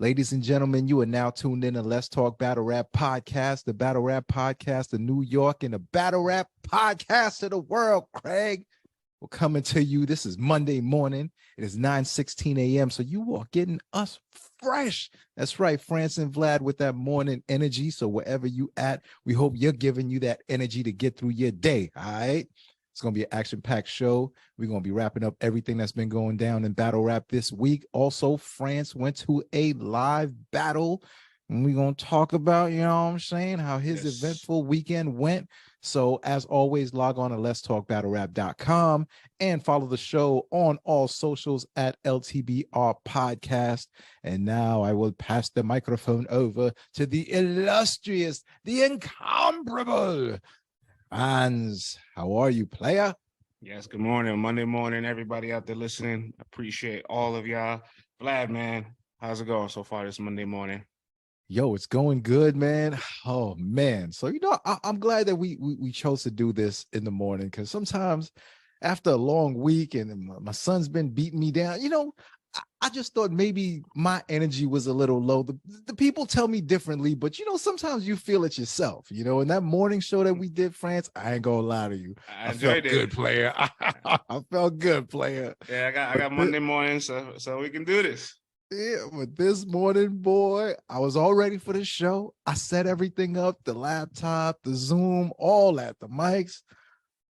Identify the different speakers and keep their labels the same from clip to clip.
Speaker 1: Ladies and gentlemen, you are now tuned in to Let's Talk Battle Rap Podcast, the Battle Rap Podcast of New York and the Battle Rap Podcast of the world. Craig, we're coming to you. This is Monday morning. It is 9:16 a.m. So you are getting us fresh. That's right, France and Vlad with that morning energy. So wherever you at, we hope you're giving you that energy to get through your day. All right. It's going to be an action-packed show. We're going to be wrapping up everything that's been going down in battle rap this week. Also, France went to a live battle, and we're going to talk about, you know what I'm saying, how his eventful weekend went. So, as always, log on to letstalkbattlerap.com and follow the show on all socials at LTBR Podcast. And now I will pass the microphone over to the illustrious, the incomparable Hans. How are you, player?
Speaker 2: Yes, good morning. Monday morning, everybody out there listening. Appreciate all of y'all. Vlad, man, how's it going so far this Monday morning?
Speaker 1: Yo, it's going good, man. Oh, man. So, you know, I'm glad that we chose to do this in the morning, because sometimes after a long week and my son's been beating me down, you know, I just thought maybe my energy was a little low. The people tell me differently, but, you know, sometimes you feel it yourself, you know. In that morning show that we did, France, I ain't gonna lie to you. I felt good, player. I felt good, player.
Speaker 2: Yeah, I got Monday morning, so we can do this.
Speaker 1: Yeah, but this morning, boy, I was all ready for the show. I set everything up, the laptop, the Zoom, all that, the mics.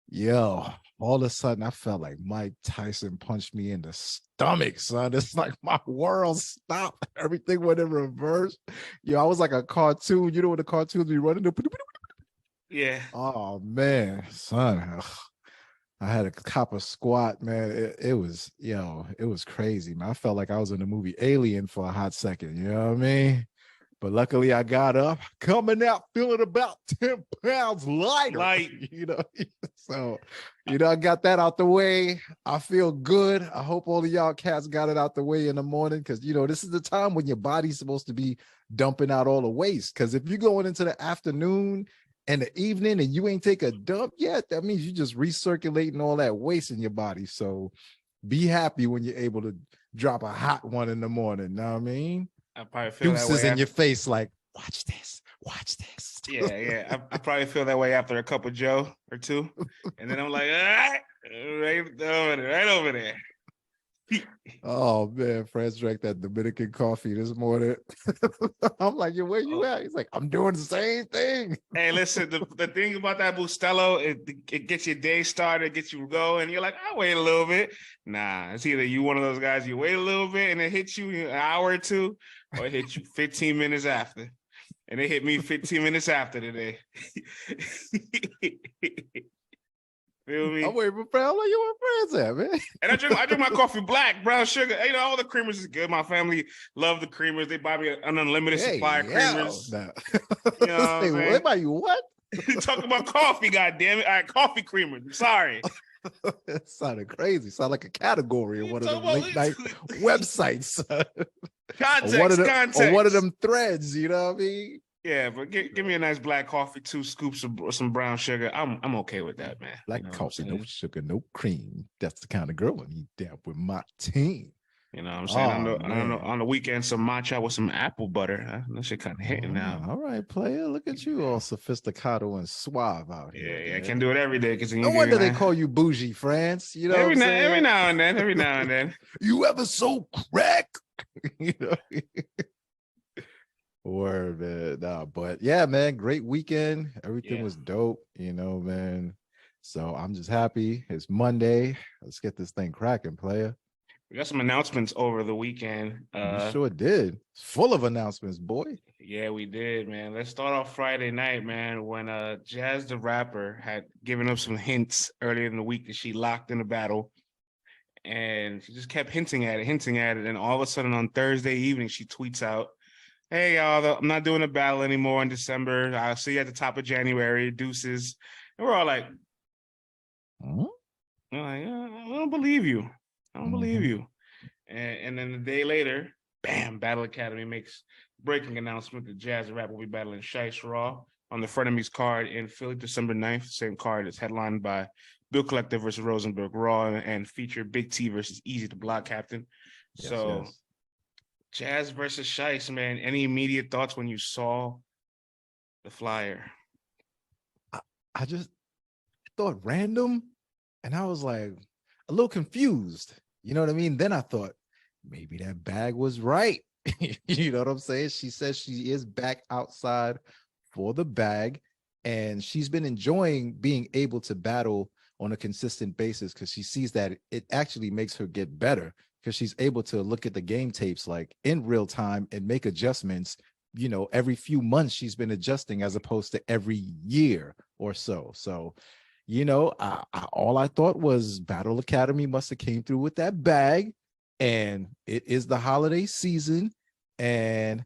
Speaker 1: Yo, all of a sudden, I felt like Mike Tyson punched me in the stomach, son. It's like my world stopped. Everything went in reverse. Yo, I was like a cartoon. You know what the cartoons be running?
Speaker 2: Yeah.
Speaker 1: Oh, man, son. I had a cop a squat, man. It was, it was crazy, man. I felt like I was in the movie Alien for a hot second. You know what I mean? But luckily I got up, coming out feeling about 10 pounds lighter. You know, so, you know, I got that out the way. I feel good. I hope all of y'all cats got it out the way in the morning, because, you know, this is the time when your body's supposed to be dumping out all the waste. Because if you're going into the afternoon and the evening and you ain't take a dump yet, that means you're just recirculating all that waste in your body. So be happy when you're able to drop a hot one in the morning. Know what I mean?
Speaker 2: I probably feel
Speaker 1: Deuces
Speaker 2: that way
Speaker 1: in your face, like, watch this.
Speaker 2: Yeah. I probably feel that way after a cup of Joe or two. And then I'm like, right over there.
Speaker 1: Oh man, France drank that Dominican coffee this morning. I'm like, yo, where you at? He's like, I'm doing the same thing.
Speaker 2: Hey, listen, the thing about that Bustelo, it gets your day started, gets you going. You're like, I'll wait a little bit. Nah, it's either you one of those guys, you wait a little bit and it hits you an hour or two, or it hits you 15 minutes after. And it hit me 15 minutes after today. Feel me?
Speaker 1: I'm waiting for Brown. Like, you where friends at, man?
Speaker 2: And I drink my coffee black, brown sugar. You know, all the creamers is good. My family love the creamers. They buy me an unlimited supply of creamers.
Speaker 1: Nah.
Speaker 2: You know what
Speaker 1: they buy you what?
Speaker 2: Talking about coffee, goddammit. All right, coffee creamers. I'm sorry.
Speaker 1: It sounded crazy. Sound like a category of one of them late night websites.
Speaker 2: Context.
Speaker 1: Or one of them threads, you know what I mean?
Speaker 2: Yeah, but give me a nice black coffee, 2 scoops of some brown sugar. I'm okay with that, man.
Speaker 1: Black coffee, no sugar, no cream. That's the kind of girl I need down with my team.
Speaker 2: You know what I'm saying? On the weekend, some matcha with some apple butter. That shit kind of hitting now.
Speaker 1: All right, player. Look at you, all sophisticated and suave out here.
Speaker 2: Yeah, I can't do it every day.
Speaker 1: No wonder they call you bougie, France. You know,
Speaker 2: every now and then.
Speaker 1: You ever so crack? You know. Word, man. Nah, but yeah, man, great weekend. Everything was dope, you know, man. So I'm just happy. It's Monday. Let's get this thing cracking, player.
Speaker 2: We got some announcements over the weekend.
Speaker 1: We sure did. It's full of announcements, boy.
Speaker 2: Yeah, we did, man. Let's start off Friday night, man, when Jaz The Rapper had given up some hints earlier in the week that she locked in a battle. And she just kept hinting at it. And all of a sudden on Thursday evening, she tweets out, hey, y'all, I'm not doing a battle anymore in December. I'll see you at the top of January. Deuces. And we're all like, I don't believe you. And then the day later, bam, Battle Academy makes breaking announcement that Jaz The Rapper will be battling Shiest on the Frenemies card in Philly, December 9th. Same card is headlined by Bill Collector versus Rosenberg Raw and feature Bigg T versus Easy the Block Captain. Yes. Jazz versus Shiest, man. Any immediate thoughts when you saw the flyer?
Speaker 1: I just thought random, and I was like a little confused. You know what I mean? Then I thought maybe that bag was right. You know what I'm saying? She says she is back outside for the bag, and she's been enjoying being able to battle on a consistent basis because she sees that it actually makes her get better because she's able to look at the game tapes like in real time and make adjustments. You know, every few months she's been adjusting as opposed to every year or so. So, you know, all I thought was Battle Academy must have came through with that bag, and it is the holiday season, and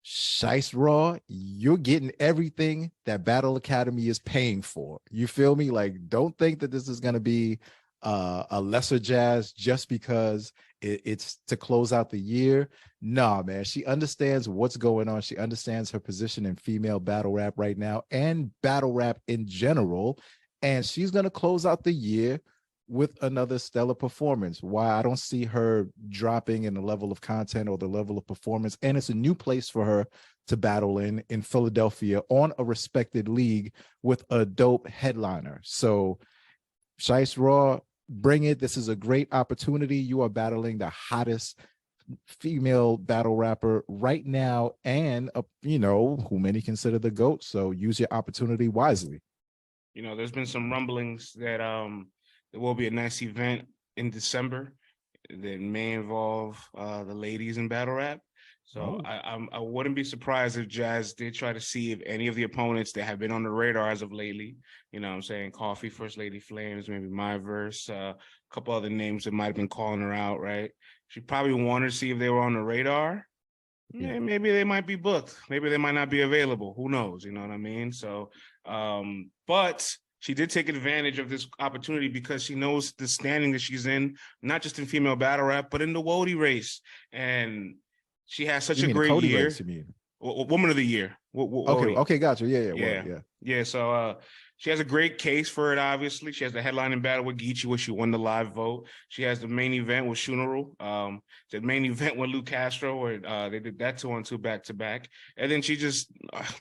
Speaker 1: Shiest Raw, you're getting everything that Battle Academy is paying for. You feel me? Like, don't think that this is going to be a lesser Jazz just because it's to close out the year. Nah, man, she understands what's going on. She understands her position in female battle rap right now and battle rap in general. And she's going to close out the year with another stellar performance. Why I don't see her dropping in the level of content or the level of performance. And it's a new place for her to battle in Philadelphia on a respected league with a dope headliner. So Shiest Raw, bring it. This is a great opportunity. You are battling the hottest female battle rapper right now, and you know, who many consider the GOAT. So use your opportunity wisely.
Speaker 2: You know, there's been some rumblings that there will be a nice event in December that may involve the ladies in battle rap. So I wouldn't be surprised if Jazz did try to see if any of the opponents that have been on the radar as of lately, you know what I'm saying, Coffee, First Lady Flames, maybe My Verse, a couple other names that might have been calling her out, right? She probably wanted to see if they were on the radar. Yeah, maybe they might be booked. Maybe they might not be available. Who knows? You know what I mean? So, but she did take advantage of this opportunity because she knows the standing that she's in, not just in female battle rap, but in the WOTY race. And she has such a great year.
Speaker 1: Race, you mean?
Speaker 2: Woman of the Year.
Speaker 1: Okay, gotcha. Yeah.
Speaker 2: So she has a great case for it, obviously. She has the headlining battle with Geechee, where she won the live vote. She has the main event with Shunaru. The main event with Lou Castro, where they did that 2-on-2 back-to-back. And then she's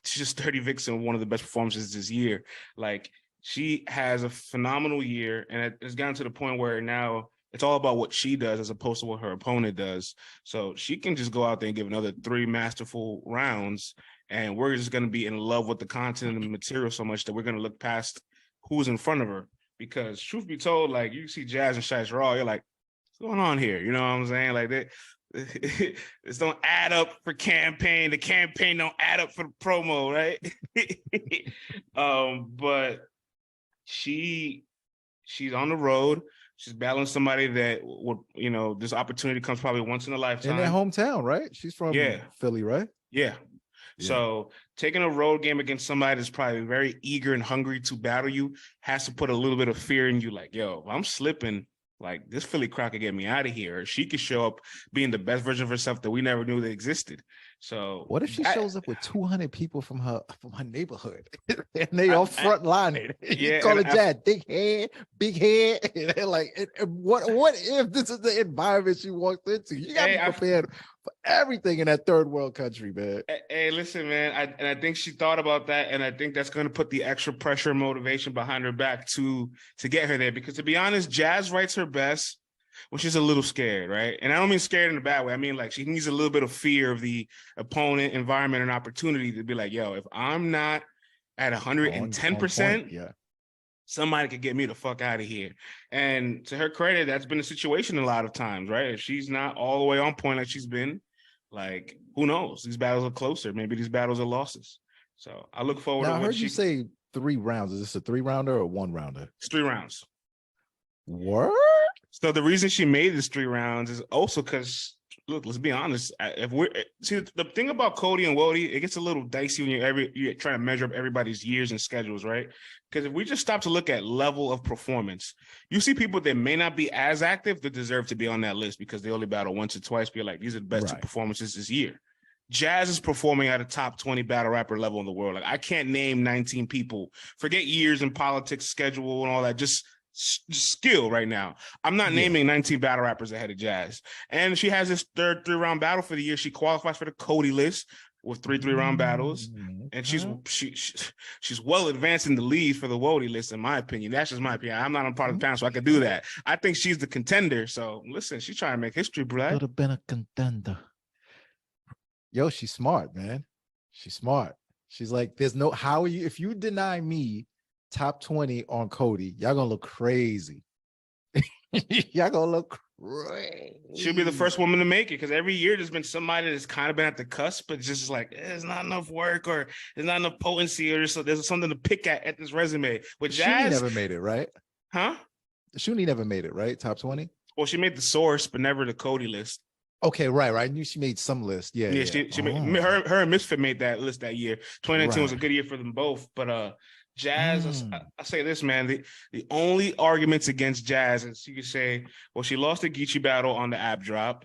Speaker 2: just 30 Vixen, one of the best performances this year. Like, she has a phenomenal year, and it's gotten to the point where now it's all about what she does as opposed to what her opponent does. So she can just go out there and give another 3 masterful rounds, and we're just going to be in love with the content and the material so much that we're going to look past who's in front of her. Because truth be told, like, you see Jazz and Shiest Raw, you're like, what's going on here? You know what I'm saying? Like, this don't add up for campaign. The campaign don't add up for the promo, right? But she's on the road. She's battling somebody that would, you know, this opportunity comes probably once in a lifetime.
Speaker 1: In their hometown, right? She's from Philly, right?
Speaker 2: Yeah. So taking a road game against somebody that's probably very eager and hungry to battle you has to put a little bit of fear in you. Like, yo, if I'm slipping, like, this Philly crowd could get me out of here. Or she could show up being the best version of herself that we never knew that existed. So
Speaker 1: what if she shows up with 200 people from her neighborhood and they all frontlining? You call it Jazz, big head. And like, what if this is the environment she walked into? You got to be prepared for everything in that third world country, man.
Speaker 2: Hey, listen, man. I think she thought about that, and I think that's going to put the extra pressure and motivation behind her back to get her there. Because to be honest, Jazz writes her best when she's a little scared, right? And I don't mean scared in a bad way. I mean, like, she needs a little bit of fear of the opponent, environment, and opportunity to be like, yo, if I'm not at 110%, somebody could get me the fuck out of here. And to her credit, that's been the situation a lot of times, right? If she's not all the way on point like she's been, like, who knows? These battles are closer. Maybe these battles are losses. So I look forward to
Speaker 1: what I heard you say 3 rounds. Is this a 3-rounder or 1-rounder?
Speaker 2: It's 3 rounds.
Speaker 1: Word? So
Speaker 2: the reason she made this 3 rounds is also because, look, let's be honest. If we're the thing about Cody and WOTY, it gets a little dicey when you're trying to measure up everybody's years and schedules, right? Because if we just stop to look at level of performance, you see people that may not be as active that deserve to be on that list because they only battle once or twice. Be like, these are the best 2 performances this year. Jazz is performing at a top 20 battle rapper level in the world. Like, I can't name 19 people. Forget years in politics, schedule, and all that. Just skill right now. I'm not naming 19 battle rappers ahead of Jaz. And she has this third 3-round battle for the year. She qualifies for the Cody list with 3-round battles. And she's well advanced in the lead for the WOTY list, in my opinion. That's just my opinion. I'm not on part of the panel, so I could do that. I think she's the contender. So listen, she's trying to make history, bro.
Speaker 1: Could have been a contender. Yo, she's smart, man. She's smart. She's like, there's no, how are you, if you deny me top 20 on Cody, y'all gonna look crazy. Y'all gonna look crazy.
Speaker 2: She'll be the first woman to make it, because every year there's been somebody that's kind of been at the cusp, but just like, there's not enough work, or there's not enough potency, or there's something to pick at this resume. With Jaz,
Speaker 1: never made it, right?
Speaker 2: Huh?
Speaker 1: Shuni never made it, right? Top 20?
Speaker 2: Well, she made the source, but never the Cody list.
Speaker 1: Okay, right. I knew she made some list. Yeah.
Speaker 2: She made, her and Misfit made that list that year. 2019 was a good year for them both. But Jaz, I say this, man, the only arguments against Jaz is you could say, well, she lost the Geechee battle on the app drop,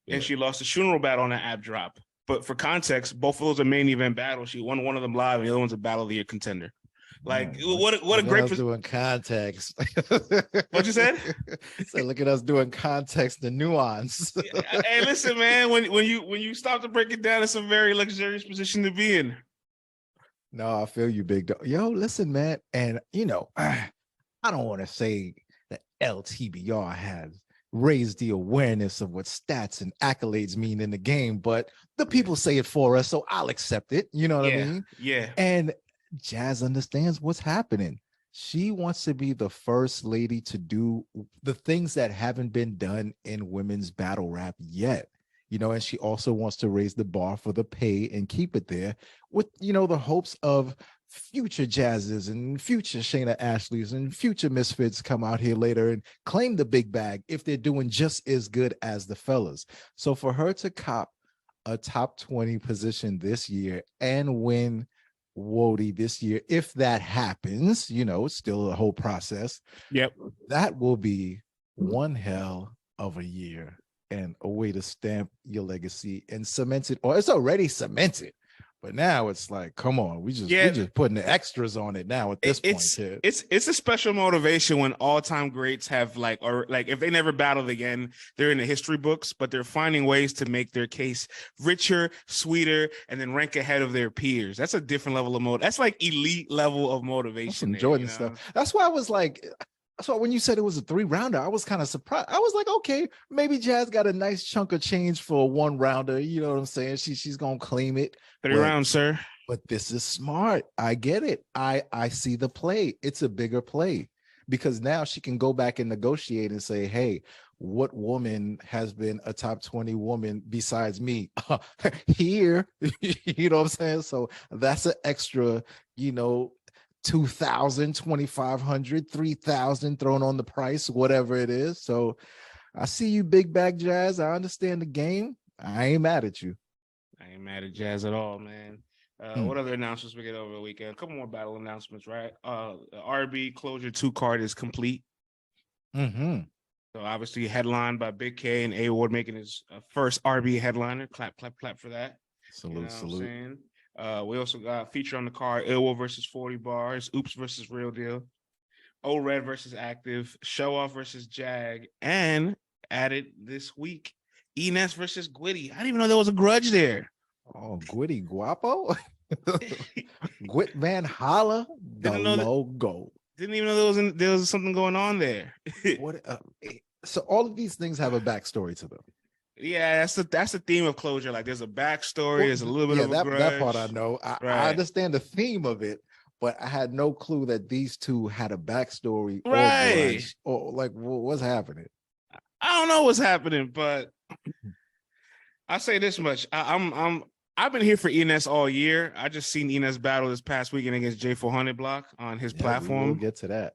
Speaker 2: and she lost the Shunro battle on the app drop. But for context, both of those are main event battles. She won one of them live, and the other one's a battle of the year contender. Like, what a great
Speaker 1: doing context.
Speaker 2: What you said?
Speaker 1: So look at us doing context and nuance.
Speaker 2: Hey, listen, man, when you stop to break it down, it's a very luxurious position to be in.
Speaker 1: No, I feel you, big dog. Yo, listen, man. And you know, I don't want to say that LTBR has raised the awareness of what stats and accolades mean in the game, but the people say it for us, so I'll accept it. You know what I mean?
Speaker 2: Yeah.
Speaker 1: And Jaz understands what's happening. She wants to be the first lady to do the things that haven't been done in women's battle rap yet. You know, and she also wants to raise the bar for the pay and keep it there with, you know, the hopes of future Jazzes and future Shayna Ashleys and future Misfits come out here later and claim the big bag if they're doing just as good as the fellas. So for her to cop a top 20 position this year and win WOTY this year, if that happens, you know, it's still a whole process.
Speaker 2: Yep.
Speaker 1: That will be one hell of a year and a way to stamp your legacy and cement it, or it's already cemented. But now it's like, come on, we're just putting the extras on it now at this point, kid.
Speaker 2: It's a special motivation when all-time greats have like if they never battled again, they're in the history books, but they're finding ways to make their case richer, sweeter, and then rank ahead of their peers. That's a different level of That's like elite level of motivation.
Speaker 1: Some Jordan stuff. That's why I was like, so when you said it was a 3-rounder, I was kind of surprised. I was like, okay, maybe Jaz got a nice chunk of change for a 1-rounder. You know what I'm saying? She's gonna claim it.
Speaker 2: 3 rounds, sir.
Speaker 1: But this is smart. I get it. I see the play. It's a bigger play because now she can go back and negotiate and say, hey, what woman has been a top 20 woman besides me here? You know what I'm saying? So that's an extra, you know, 2,000, 2,500, 3,000 thrown on the price, whatever it is. So I see you, big bag Jaz. I understand the game. I ain't mad at you.
Speaker 2: I ain't mad at Jaz at all, man. What other announcements we get over the weekend? A couple more battle announcements, right? The RBE Closure 2 card is complete.
Speaker 1: So
Speaker 2: obviously headlined by Bigg K and A.Ward making his first RBE headliner. Clap, clap, clap for that.
Speaker 1: Salute.
Speaker 2: We also got a feature on the card: A.Ward versus 40 Bars, Oops versus Real Deal, O-Red versus Active, Show Off versus Jag, and added this week, E Ness versus Gwitty. I didn't even know there was a grudge there.
Speaker 1: Oh, Gwitty Guapo? Gwit Van Holla, the logo.
Speaker 2: Didn't even know there was something going on there.
Speaker 1: So all of these things have a backstory to them.
Speaker 2: Yeah, that's the theme of Closure. Like, there's a backstory, there's a little bit of a grudge.
Speaker 1: That part I know. I understand the theme of it, but I had no clue that these two had a backstory,
Speaker 2: right?
Speaker 1: Or like, what's happening?
Speaker 2: I don't know what's happening, but I say this much: I've been here for ENess all year. I just seen ENess battle this past weekend against J400 Block on his platform.
Speaker 1: We'll get to that.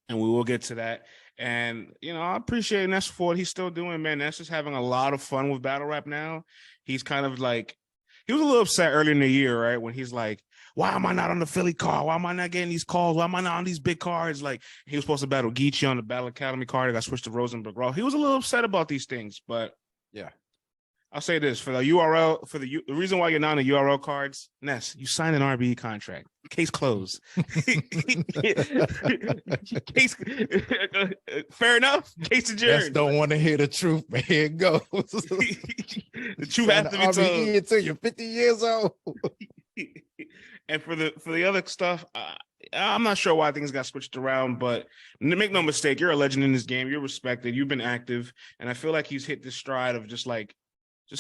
Speaker 2: And we will get to that. And, you know, I appreciate Ness for what he's still doing, man. Ness is having a lot of fun with battle rap now. He's kind of like, he was a little upset earlier in the year, right? When he's like, why am I not on the Philly card? Why am I not getting these calls? Why am I not on these big cards? Like, he was supposed to battle Geechee on the Battle Academy card. It got switched to Rosenberg Raw. He was a little upset about these things, but
Speaker 1: yeah,
Speaker 2: I'll say this for the URL the reason why you're not on the URL cards, Ness, you signed an RBE contract. Case closed. Case fair enough. Case adjourned.
Speaker 1: Ness don't want to hear the truth, but here it goes.
Speaker 2: The truth has to be told
Speaker 1: until you're 50 years old.
Speaker 2: And for the other stuff, I'm not sure why things got switched around, but make no mistake, you're a legend in this game. You're respected. You've been active, and I feel like he's hit the stride of just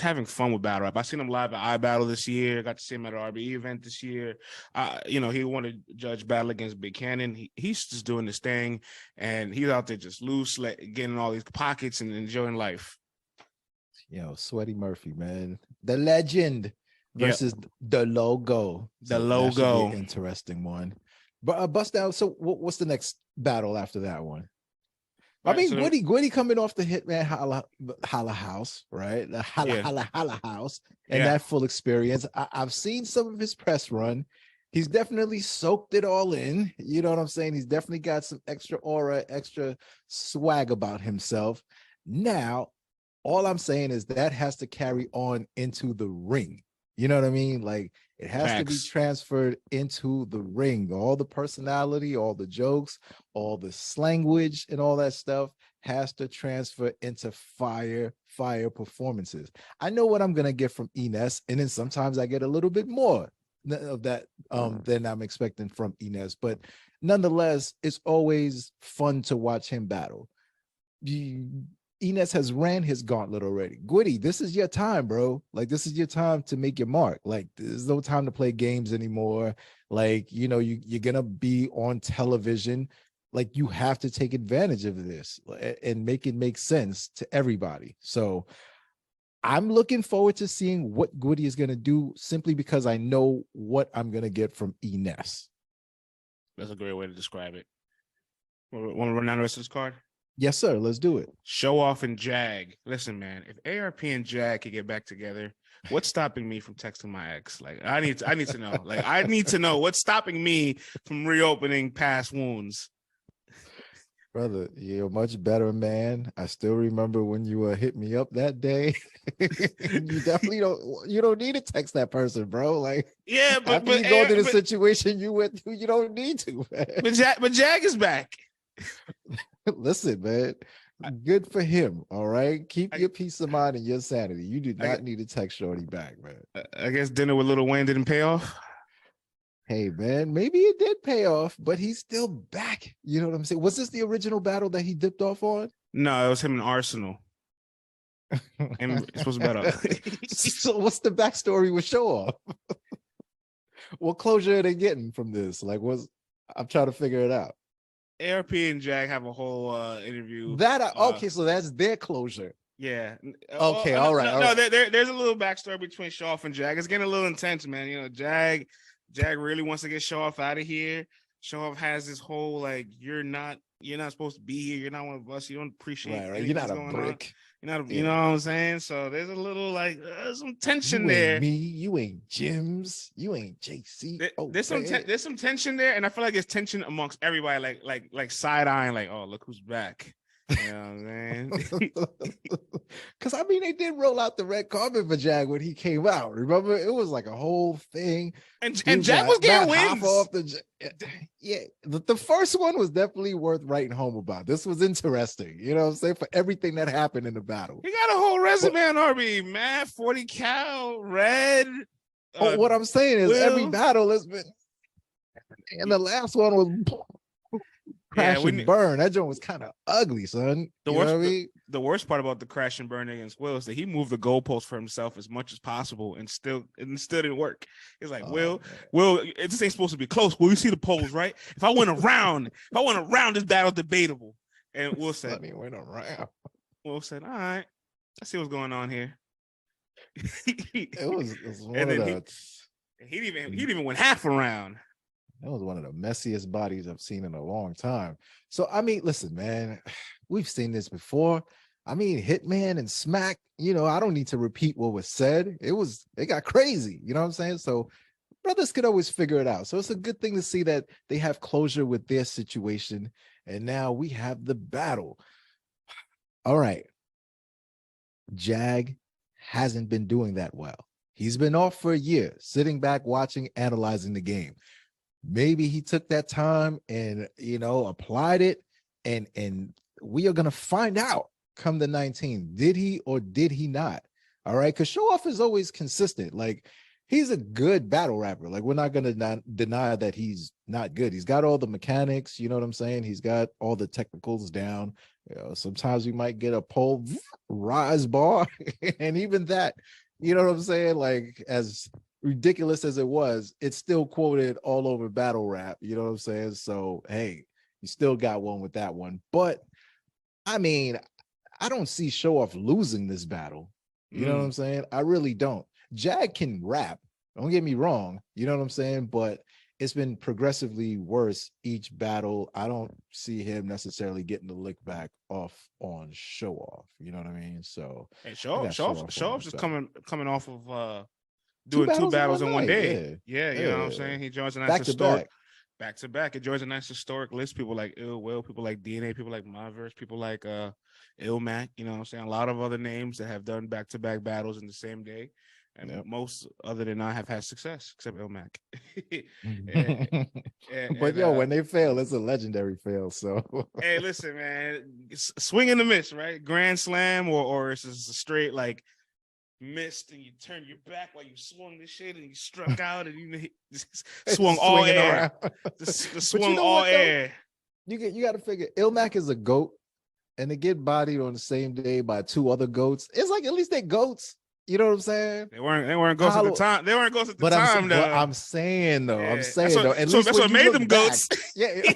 Speaker 2: having fun with battle rap. I seen him live at iBattle this year. Got to see him at an RBE event this year. He won a judge battle against Bigg K. He's just doing this thing, and he's out there just loose, getting all these pockets and enjoying life.
Speaker 1: Sweaty Murphy, man, the legend versus the logo.
Speaker 2: The logo,
Speaker 1: that should be an interesting one. But bust down. So what's the next battle after that one? I mean, Gwitty coming off the Hitman Holla House, right? The Holla House, and that full experience. I've seen some of his press run. He's definitely soaked it all in. You know what I'm saying? He's definitely got some extra aura, extra swag about himself. Now, all I'm saying is that has to carry on into the ring. You know what I mean? Like, it has to be transferred into the ring. All the personality, all the jokes, all the slanguage and all that stuff has to transfer into fire performances. I know what I'm going to get from ENess, and then sometimes I get a little bit more of that than I'm expecting from ENess. But nonetheless, it's always fun to watch him battle. ENess has ran his gauntlet already. Gwitty, this is your time, bro. Like, this is your time to make your mark. Like, there's no time to play games anymore. Like, you're gonna be on television. Like, you have to take advantage of this and make it make sense to everybody. So I'm looking forward to seeing what Gwitty is gonna do, simply because I know what I'm gonna get from ENess.
Speaker 2: That's a great way to describe it. Want to run down the rest of this card?
Speaker 1: Yes, sir. Let's do it.
Speaker 2: Show Off and Jag. Listen, man, if ARP and Jag could get back together, what's stopping me from texting my ex? Like, I need to know. Like, I need to know what's stopping me from reopening past wounds.
Speaker 1: Brother, you're a much better man. I still remember when you hit me up that day. You definitely don't need to text that person, bro. Like,
Speaker 2: yeah, but
Speaker 1: after you go through the situation you went through, you don't need to, man.
Speaker 2: But Jag is back.
Speaker 1: Listen, man, good for him. All right, keep your peace of mind and your sanity. You do not need to text Shorty back, man.
Speaker 2: I guess dinner with Lil Wayne didn't pay off.
Speaker 1: Hey, man, maybe it did pay off, but he's still back. You know what I'm saying? Was this the original battle that he dipped off on?
Speaker 2: No, it was him in Arsenal. And it's supposed to battle.
Speaker 1: So what's the backstory with Show Off? What closure are they getting from this? Like, I'm trying to figure it out.
Speaker 2: ARP and Jag have a whole interview.
Speaker 1: Okay, so that's their closure.
Speaker 2: Yeah.
Speaker 1: Okay, all right.
Speaker 2: There's a little backstory between Show Off and Jag. It's getting a little intense, man. Jag really wants to get Show Off out of here. Show Off has this whole like, you're not supposed to be here. You're not one of us. You don't appreciate.
Speaker 1: Right. You're not a brick.
Speaker 2: You're not. You know what I'm saying? So there's a little like some tension there.
Speaker 1: Me, you ain't Jims. You ain't JC.
Speaker 2: There's some tension there, and I feel like there's tension amongst everybody. Like side eyeing, like, oh, look who's back. You know what I'm saying?
Speaker 1: Because I mean, they did roll out the red carpet for Jag when he came out. Remember, it was like a whole thing.
Speaker 2: And Jag was getting wins.
Speaker 1: Off the first one was definitely worth writing home about. This was interesting. You know what I'm saying? For everything that happened in the battle.
Speaker 2: He got a whole resume on RBE, man. 40 cal, red.
Speaker 1: What I'm saying is every battle has been, and the last one was crash and burn. That joint was kind of ugly, son.
Speaker 2: The worst part about the crash and burn against Will is that he moved the goalpost for himself as much as possible and still didn't work. He's like, Will, this ain't supposed to be close. Will, you see the polls, right? If I went around, this battle's debatable. And Will said, Will said, all right, I see what's going on here.
Speaker 1: It was
Speaker 2: he didn't even win half a round.
Speaker 1: That was one of the messiest bodies I've seen in a long time. So, I mean, listen, man, we've seen this before. I mean, Hitman and Smack, I don't need to repeat what was said. It got crazy. You know what I'm saying? So brothers could always figure it out. So it's a good thing to see that they have closure with their situation. And now we have the battle. All right. Jag hasn't been doing that well. He's been off for a year, sitting back, watching, analyzing the game. Maybe he took that time and, applied it, and we are going to find out come the 19th. Did he or did he not? All right. Because Show Off is always consistent. Like, he's a good battle rapper. Like, we're not going to deny that he's not good. He's got all the mechanics. You know what I'm saying? He's got all the technicals down. Sometimes we might get a pole rise bar. And even that, you know what I'm saying? Like, as ridiculous as it was, it's still quoted all over battle rap. You know what I'm saying? So, hey, you still got one with that one. But, I mean, I don't see Show Off losing this battle. You know what I'm saying? I really don't. Jag can rap. Don't get me wrong. You know what I'm saying? But it's been progressively worse each battle. I don't see him necessarily getting the lick back off on Show Off. You know what I mean? So
Speaker 2: hey, Show Off's just coming off of doing
Speaker 1: two
Speaker 2: two battles in one
Speaker 1: day.
Speaker 2: Yeah, you know what I'm saying? He joins a nice historic back to back. It joins a nice historic list. People like Ill Will, people like DNA, people like Myverse, people like Ill Mac, you know what I'm saying? A lot of other names that have done back to back battles in the same day. And most other than I have had success, except El Mac.
Speaker 1: But when they fail, it's a legendary fail. So
Speaker 2: hey, listen, man, it's swing and a miss, right? Grand slam, or it's just a straight like missed, and you turned your back while you swung this shit, and you struck out, and you swung all air. Just swung all air.
Speaker 1: You got to figure, Il Mac is a GOAT, and to get bodied on the same day by two other GOATs, it's like at least they're GOATs. You know what I'm saying?
Speaker 2: They weren't ghosts at the time. They weren't ghosts at the time, though.
Speaker 1: But I'm saying though,
Speaker 2: yeah.
Speaker 1: At
Speaker 2: least that's what made them ghosts.
Speaker 1: Yeah.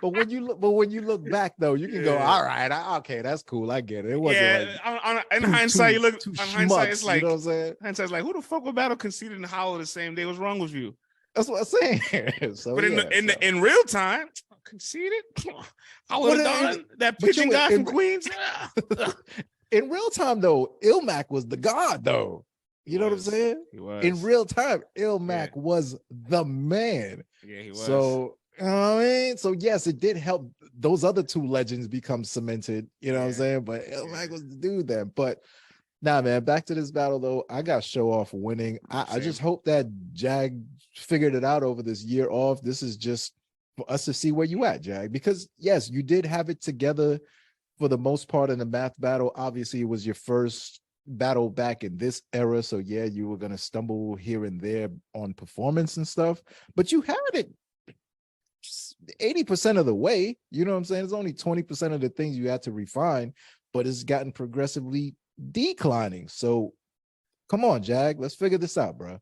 Speaker 1: But when you look back though, you can go, all right, okay, that's cool. I get it. It wasn't
Speaker 2: in hindsight, you look on hindsight, it's like,
Speaker 1: you know what I'm saying?
Speaker 2: Hindsight's like, who the fuck would battle Conceited and Hollow the same day? What's wrong with you?
Speaker 1: That's what I'm saying. So,
Speaker 2: but in real time, Conceited, I would have done that pigeon guy from Queens.
Speaker 1: In real time, though, Il Mac was the god, though. You know what I'm saying?
Speaker 2: He was.
Speaker 1: In real time, Il Mac was the man.
Speaker 2: Yeah, he was.
Speaker 1: So, you know what I mean? So, yes, it did help those other two legends become cemented. You know what I'm saying? But Il Mac was the dude then. But, nah, man, back to this battle, though. I got Show Off winning. I just hope that Jag figured it out over this year off. This is just for us to see where you at, Jag. Because, yes, you did have it together for the most part in the math battle. Obviously, it was your first battle back in this era. So yeah, you were going to stumble here and there on performance and stuff, but you had it 80% of the way. You know what I'm saying? It's only 20% of the things you had to refine, but it's gotten progressively declining. So come on, Jag, let's figure this out, bro.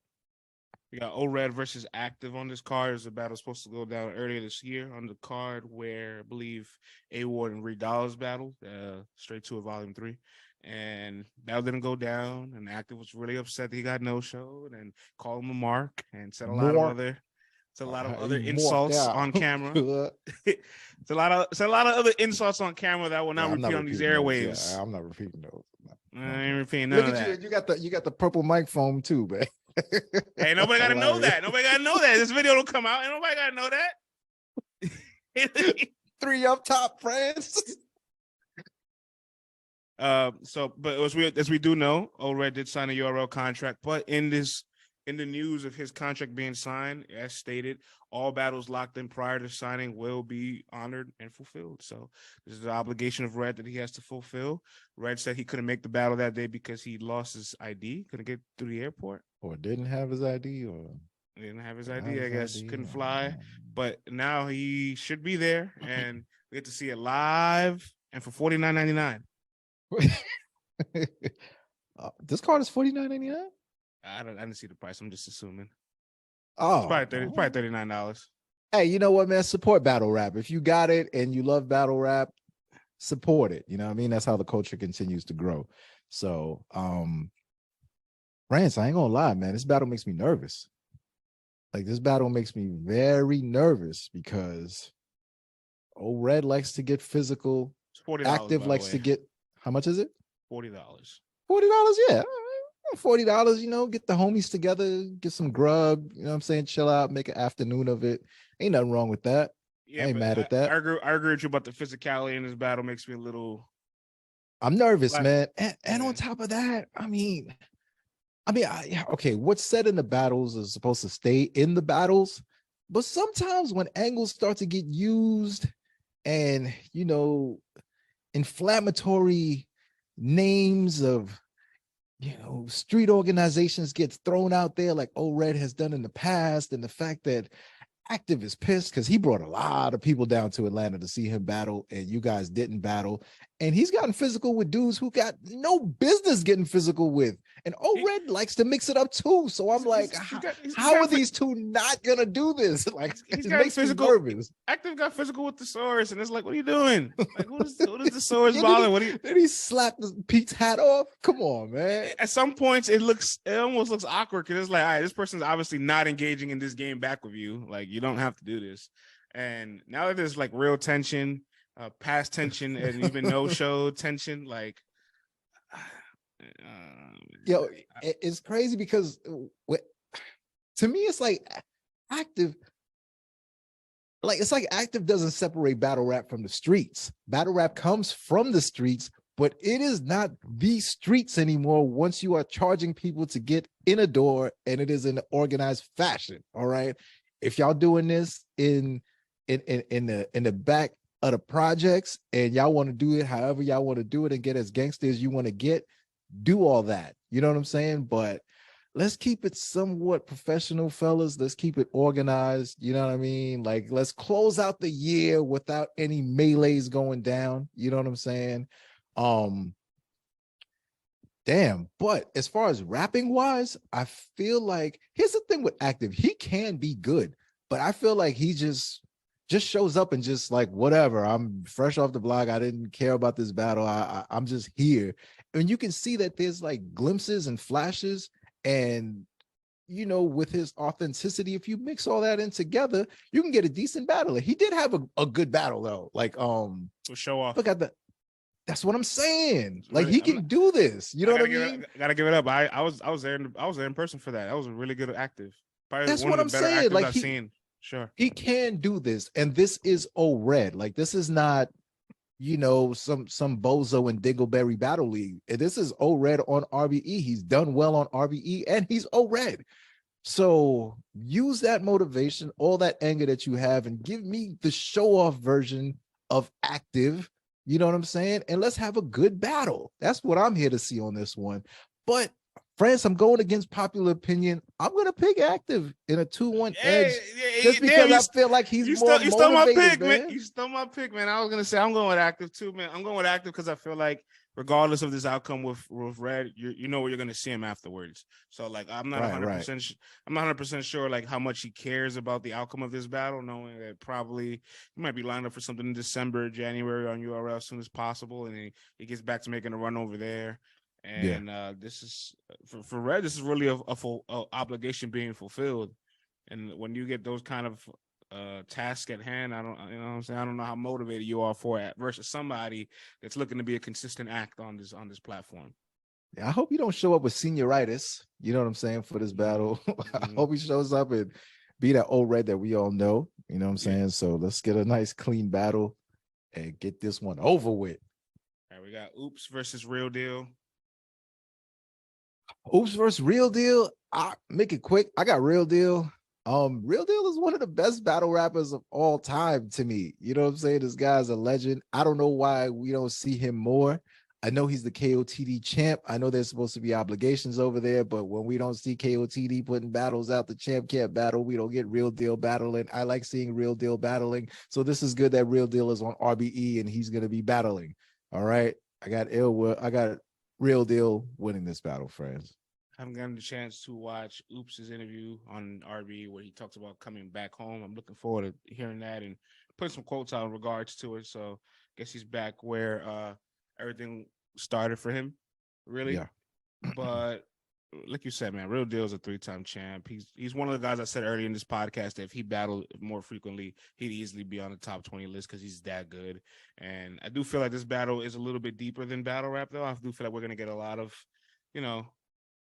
Speaker 2: We got O-Red versus Active on this card. Is a battle supposed to go down earlier this year on the card where I believe A.Ward and Reed battled straight to a volume 3. And that didn't go down. And Active was really upset that he got no-showed and called him a mark and said a lot of other insults on camera. It's a lot of other insults on camera that will not repeat on these airwaves.
Speaker 1: I'm not repeating those.
Speaker 2: I ain't repeating none of that.
Speaker 1: You got the purple microphone too, man.
Speaker 2: Hey, nobody gotta know that. Nobody gotta know that. This video don't come out, and nobody gotta know that.
Speaker 1: 3 up top, friends.
Speaker 2: But as we do know, O-Red did sign a URL contract, but in the news of his contract being signed, as stated, all battles locked in prior to signing will be honored and fulfilled. So this is the obligation of Red that he has to fulfill. Red said he couldn't make the battle that day because he lost his ID, couldn't get through the airport.
Speaker 1: Or didn't have his ID, or
Speaker 2: he didn't have his ID, I guess. Couldn't fly. But now he should be there, and we get to see it live and for $49.99.
Speaker 1: This card is $49.99?
Speaker 2: I didn't see the price. I'm just assuming.
Speaker 1: Oh,
Speaker 2: it's probably $39.
Speaker 1: Hey, you know what, man? Support battle rap. If you got it and you love battle rap, support it. You know what I mean? That's how the culture continues to grow. So, Rance, I ain't gonna lie, man. This battle makes me nervous. Like, this battle makes me very nervous because O-Red likes to get physical.
Speaker 2: $40,
Speaker 1: Active likes to get, how much is it?
Speaker 2: $40.
Speaker 1: $40, yeah. $40, get the homies together, get some grub, you know what I'm saying? Chill out, make an afternoon of it. Ain't nothing wrong with that. Yeah, I ain't mad at that.
Speaker 2: I agree with you about the physicality in this battle. Makes me a little
Speaker 1: I'm nervous,
Speaker 2: Like,
Speaker 1: man. And on
Speaker 2: yeah.
Speaker 1: top of that, okay, what's said in the battles is supposed to stay in the battles, but sometimes when angles start to get used and inflammatory names of street organizations gets thrown out there like O-Red has done in the past, and the fact that Active is pissed because he brought a lot of people down to Atlanta to see him battle, and you guys didn't battle. And he's gotten physical with dudes who got no business getting physical with. And O-Red likes to mix it up too. So I'm like, how are these two not gonna do this? Like,
Speaker 2: he's
Speaker 1: it
Speaker 2: got
Speaker 1: makes
Speaker 2: physical.
Speaker 1: me nervous.
Speaker 2: Active got physical with the Source, and it's like, what are you doing? Like, who does the Source bother? What do you?
Speaker 1: Did he slap Pete's hat off? Come on, man.
Speaker 2: At some points, it almost looks awkward because it's like, all right, this person's obviously not engaging in this game back with you. Like, you don't have to do this. And now that there's like real tension, past tension, and even no-show tension, like,
Speaker 1: it's crazy because to me, it's like Active. Like, it's like Active doesn't separate battle rap from the streets. Battle rap comes from the streets, but it is not the streets anymore once you are charging people to get in a door, and it is in an organized fashion. All right. If y'all doing this in the back of the projects and y'all want to do it however y'all want to do it and get as gangster as you want to get, do all that. You know what I'm saying? But let's keep it somewhat professional, fellas. Let's keep it organized. You know what I mean? Like, let's close out the year without any melees going down. You know what I'm saying? Damn. But as far as rapping wise, I feel like here's the thing with Active. He can be good, but I feel like he just shows up and just like, whatever. I'm fresh off the block. I didn't care about this battle. I'm just here. And you can see that there's like glimpses and flashes. And with his authenticity, if you mix all that in together, you can get a decent battle. He did have a good battle though. Like,
Speaker 2: show off.
Speaker 1: Look at that. That's what I'm saying. Like, he can do this. You know what I mean?
Speaker 2: Gotta give it up. I was there in person for that. That was a really good Active. Probably
Speaker 1: that's
Speaker 2: one
Speaker 1: what
Speaker 2: of
Speaker 1: I'm
Speaker 2: the better
Speaker 1: saying.
Speaker 2: Actives
Speaker 1: Like,
Speaker 2: I've seen. Sure.
Speaker 1: He can do this. And this is O-Red. Like, this is not, some bozo in Dingleberry Battle League. This is O-Red on RBE. He's done well on RBE, and he's O-Red. So use that motivation, all that anger that you have, and give me the show-off version of Active. You know what I'm saying? And let's have a good battle. That's what I'm here to see on this one. But France, I'm going against popular opinion. I'm going to pick Active in a 2-1 edge, just because I feel like he's more motivated,
Speaker 2: you stole my pick,
Speaker 1: man.
Speaker 2: You stole my pick, man. I was going to say I'm going with Active too, man. I'm going with Active because I feel like regardless of this outcome with Red, you know where you're going to see him afterwards. So, like, I'm not 100%. I'm not 100% sure like how much he cares about the outcome of this battle, knowing that probably he might be lined up for something in December, January on URL as soon as possible, and he gets back to making a run over there. And this is for Red. This is really a full obligation being fulfilled. And when you get those kind of tasks at hand, I don't, what I'm saying, I don't know how motivated you are for it versus somebody that's looking to be a consistent act on this platform.
Speaker 1: Yeah, I hope you don't show up with senioritis. You know what I'm saying, for this battle. I hope he shows up and be that O-Red that we all know. You know what I'm saying? So let's get a nice clean battle and get this one over with.
Speaker 2: All right, we got Oops versus Real Deal.
Speaker 1: Oops versus Real Deal. I make it quick. I got Real Deal. Real Deal is one of the best battle rappers of all time to me. You know what I'm saying? This guy's a legend. I don't know why we don't see him more. I know he's the KOTD champ. I know there's supposed to be obligations over there, but when we don't see KOTD putting battles out, the champ can't battle. We don't get Real Deal battling. I like seeing Real Deal battling. So this is good that Real Deal is on RBE and he's going to be battling. All right. I got Real Deal winning this battle, friends.
Speaker 2: I haven't gotten the chance to watch Oops' interview on RB where he talks about coming back home. I'm looking forward to hearing that and putting some quotes out in regards to it. So I guess he's back where everything started for him, really. Yeah. But like you said, man, Real Deal is a 3-time champ. He's one of the guys I said earlier in this podcast that if he battled more frequently, he'd easily be on the top 20 list because he's that good. And I do feel like this battle is a little bit deeper than battle rap, though. I do feel like we're going to get a lot of,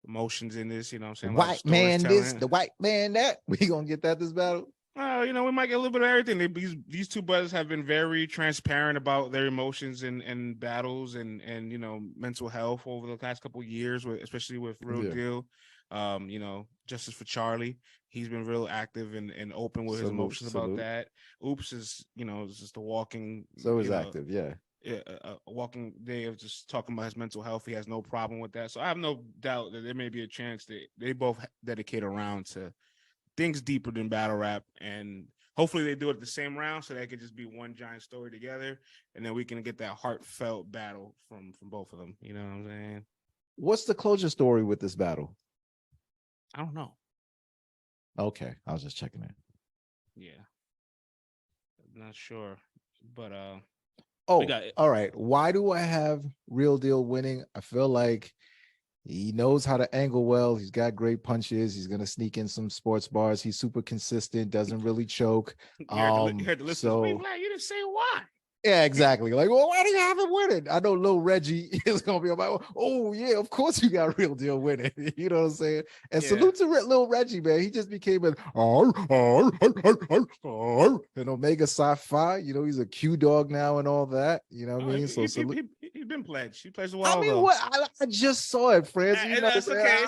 Speaker 2: emotions in this, you know what I'm saying?
Speaker 1: White man this, the white man that. We gonna get that this battle?
Speaker 2: we might get a little bit of everything. These two brothers have been very transparent about their emotions and battles and mental health over the past couple of years, especially with Real Deal. Justice for Charlie. He's been real active and open with his emotions about that. Oops is just a walking.
Speaker 1: So is active, yeah.
Speaker 2: A walking day of just talking about his mental health. He has no problem with that. So I have no doubt that there may be a chance that they both dedicate a round to things deeper than battle rap, and hopefully they do it the same round so that could just be one giant story together, and then we can get that heartfelt battle from both of them. You know what I'm saying?
Speaker 1: What's the closure story with this battle?
Speaker 2: I don't know.
Speaker 1: Okay, I was just checking in.
Speaker 2: Yeah, I'm not sure, but
Speaker 1: all right. Why do I have Real Deal winning? I feel like he knows how to angle well. He's got great punches. He's gonna sneak in some sports bars. He's super consistent. Doesn't really choke.
Speaker 2: You heard the listeners. So, you didn't say why.
Speaker 1: Yeah, exactly. Like, well, why do you have him winning? I know Lil Reggie is gonna be like, oh yeah, of course you got Real Deal winning. You know what I'm saying? And salute to Lil Reggie, man. He just became an Omega Sci-Fi. He's a Q dog now and all that. You know what I mean? So
Speaker 2: he's been pledged. He pledged a while ago.
Speaker 1: What? I just saw it, Francis.
Speaker 2: It's okay.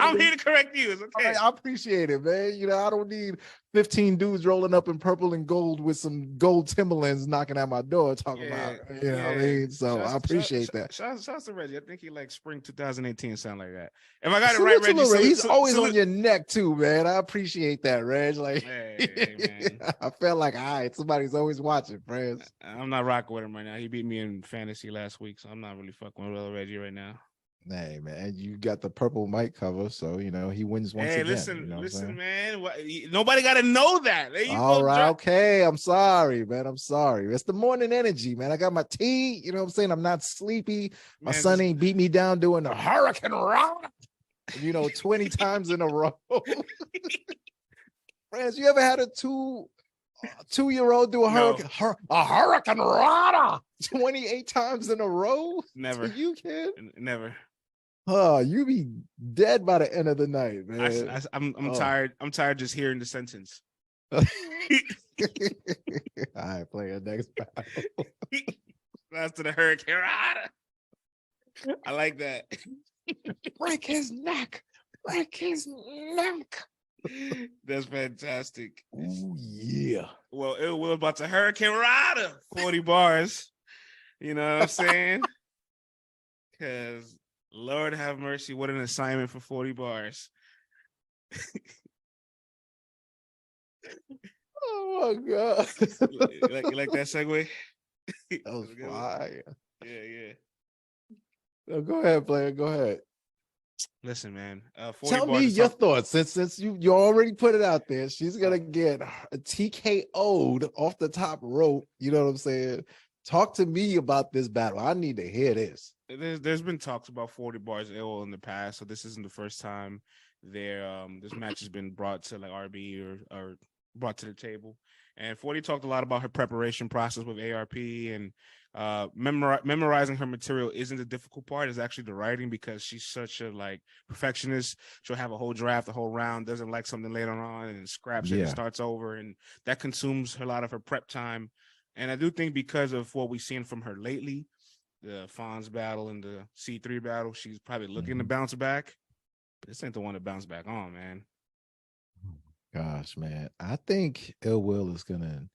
Speaker 2: I'm here to correct you. It's okay.
Speaker 1: I appreciate it, man. I don't need 15 dudes rolling up in purple and gold with some gold Timberlands knocking at my door talking about, what I mean? So I appreciate that.
Speaker 2: Shout out to Reggie. I think he like spring 2018, sound like that. If I got it right, Reggie.
Speaker 1: He's always on your neck too, man. I appreciate that, Reg. Like,
Speaker 2: man.
Speaker 1: I felt like, all right, somebody's always watching, friends.
Speaker 2: I'm not rocking with him right now. He beat me in fantasy last week, so I'm not really fucking with Reggie right now.
Speaker 1: Hey man, you got the purple mic cover, so he wins once again.
Speaker 2: Listen, man. Nobody got to know that.
Speaker 1: All right, okay. I'm sorry, man. I'm sorry. It's the morning energy, man. I got my tea. You know what I'm saying? I'm not sleepy. My son ain't beat me down doing the hurricane run, 20 times in a row. Friends, you ever had a two-year-old do a hurricane rana 28 times in a row?
Speaker 2: Never.
Speaker 1: You can?
Speaker 2: Never.
Speaker 1: You be dead by the end of the night, man.
Speaker 2: I'm tired. I'm tired just hearing the sentence.
Speaker 1: All right, play a next battle.
Speaker 2: That's to the hurricane rana. I like that.
Speaker 1: Break his neck. Break his neck.
Speaker 2: That's fantastic.
Speaker 1: Oh yeah.
Speaker 2: Well, it was about to hurricane rana 40 bars. You know what I'm saying? Because Lord have mercy, what an assignment for 40 bars.
Speaker 1: Oh my God.
Speaker 2: You like that segue?
Speaker 1: That was fire.
Speaker 2: Yeah.
Speaker 1: No, go ahead, player. Go ahead.
Speaker 2: Listen, man.
Speaker 1: Tell me your thoughts since you already put it out there. She's gonna get a TKO'd off the top rope. You know what I'm saying? Talk to me about this battle. I need to hear this.
Speaker 2: There's been talks about 40 bars ill in the past, so this isn't the first time this match has been brought to like RBE or brought to the table. And 40 talked a lot about her preparation process with ARP, and memorizing her material isn't the difficult part. It's actually the writing, because she's such a perfectionist. She'll have a whole draft, a whole round, doesn't like something later on and scraps it and starts over, and that consumes a lot of her prep time. And I do think because of what we've seen from her lately, the Fonz battle and the C3 battle, she's probably looking to bounce back. But this ain't the one to bounce back on, man.
Speaker 1: Gosh, man. I think Ill Will is going to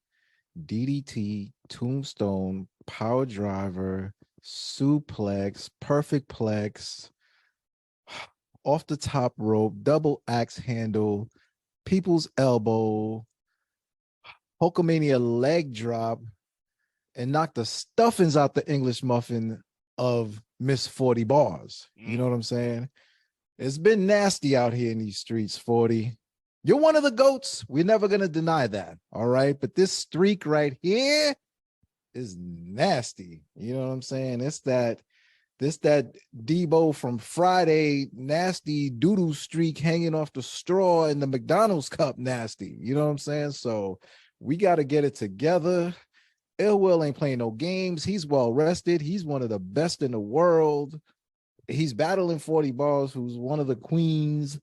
Speaker 1: DDT, tombstone, power driver, suplex, perfect plex, off the top rope, double axe handle, people's elbow, Hulkamania leg drop, and knock the stuffings out the English muffin of Miss 40 bars. You know what I'm saying? It's been nasty out here in these streets, 40. You're one of the GOATs. We're never going to deny that. All right. But this streak right here is nasty. You know what I'm saying? It's that Debo from Friday nasty doodle streak hanging off the straw in the McDonald's cup nasty. You know what I'm saying? So we got to get it together. Ill Will ain't playing no games. He's well rested. He's one of the best in the world. He's battling 40 bars, who's one of the queens.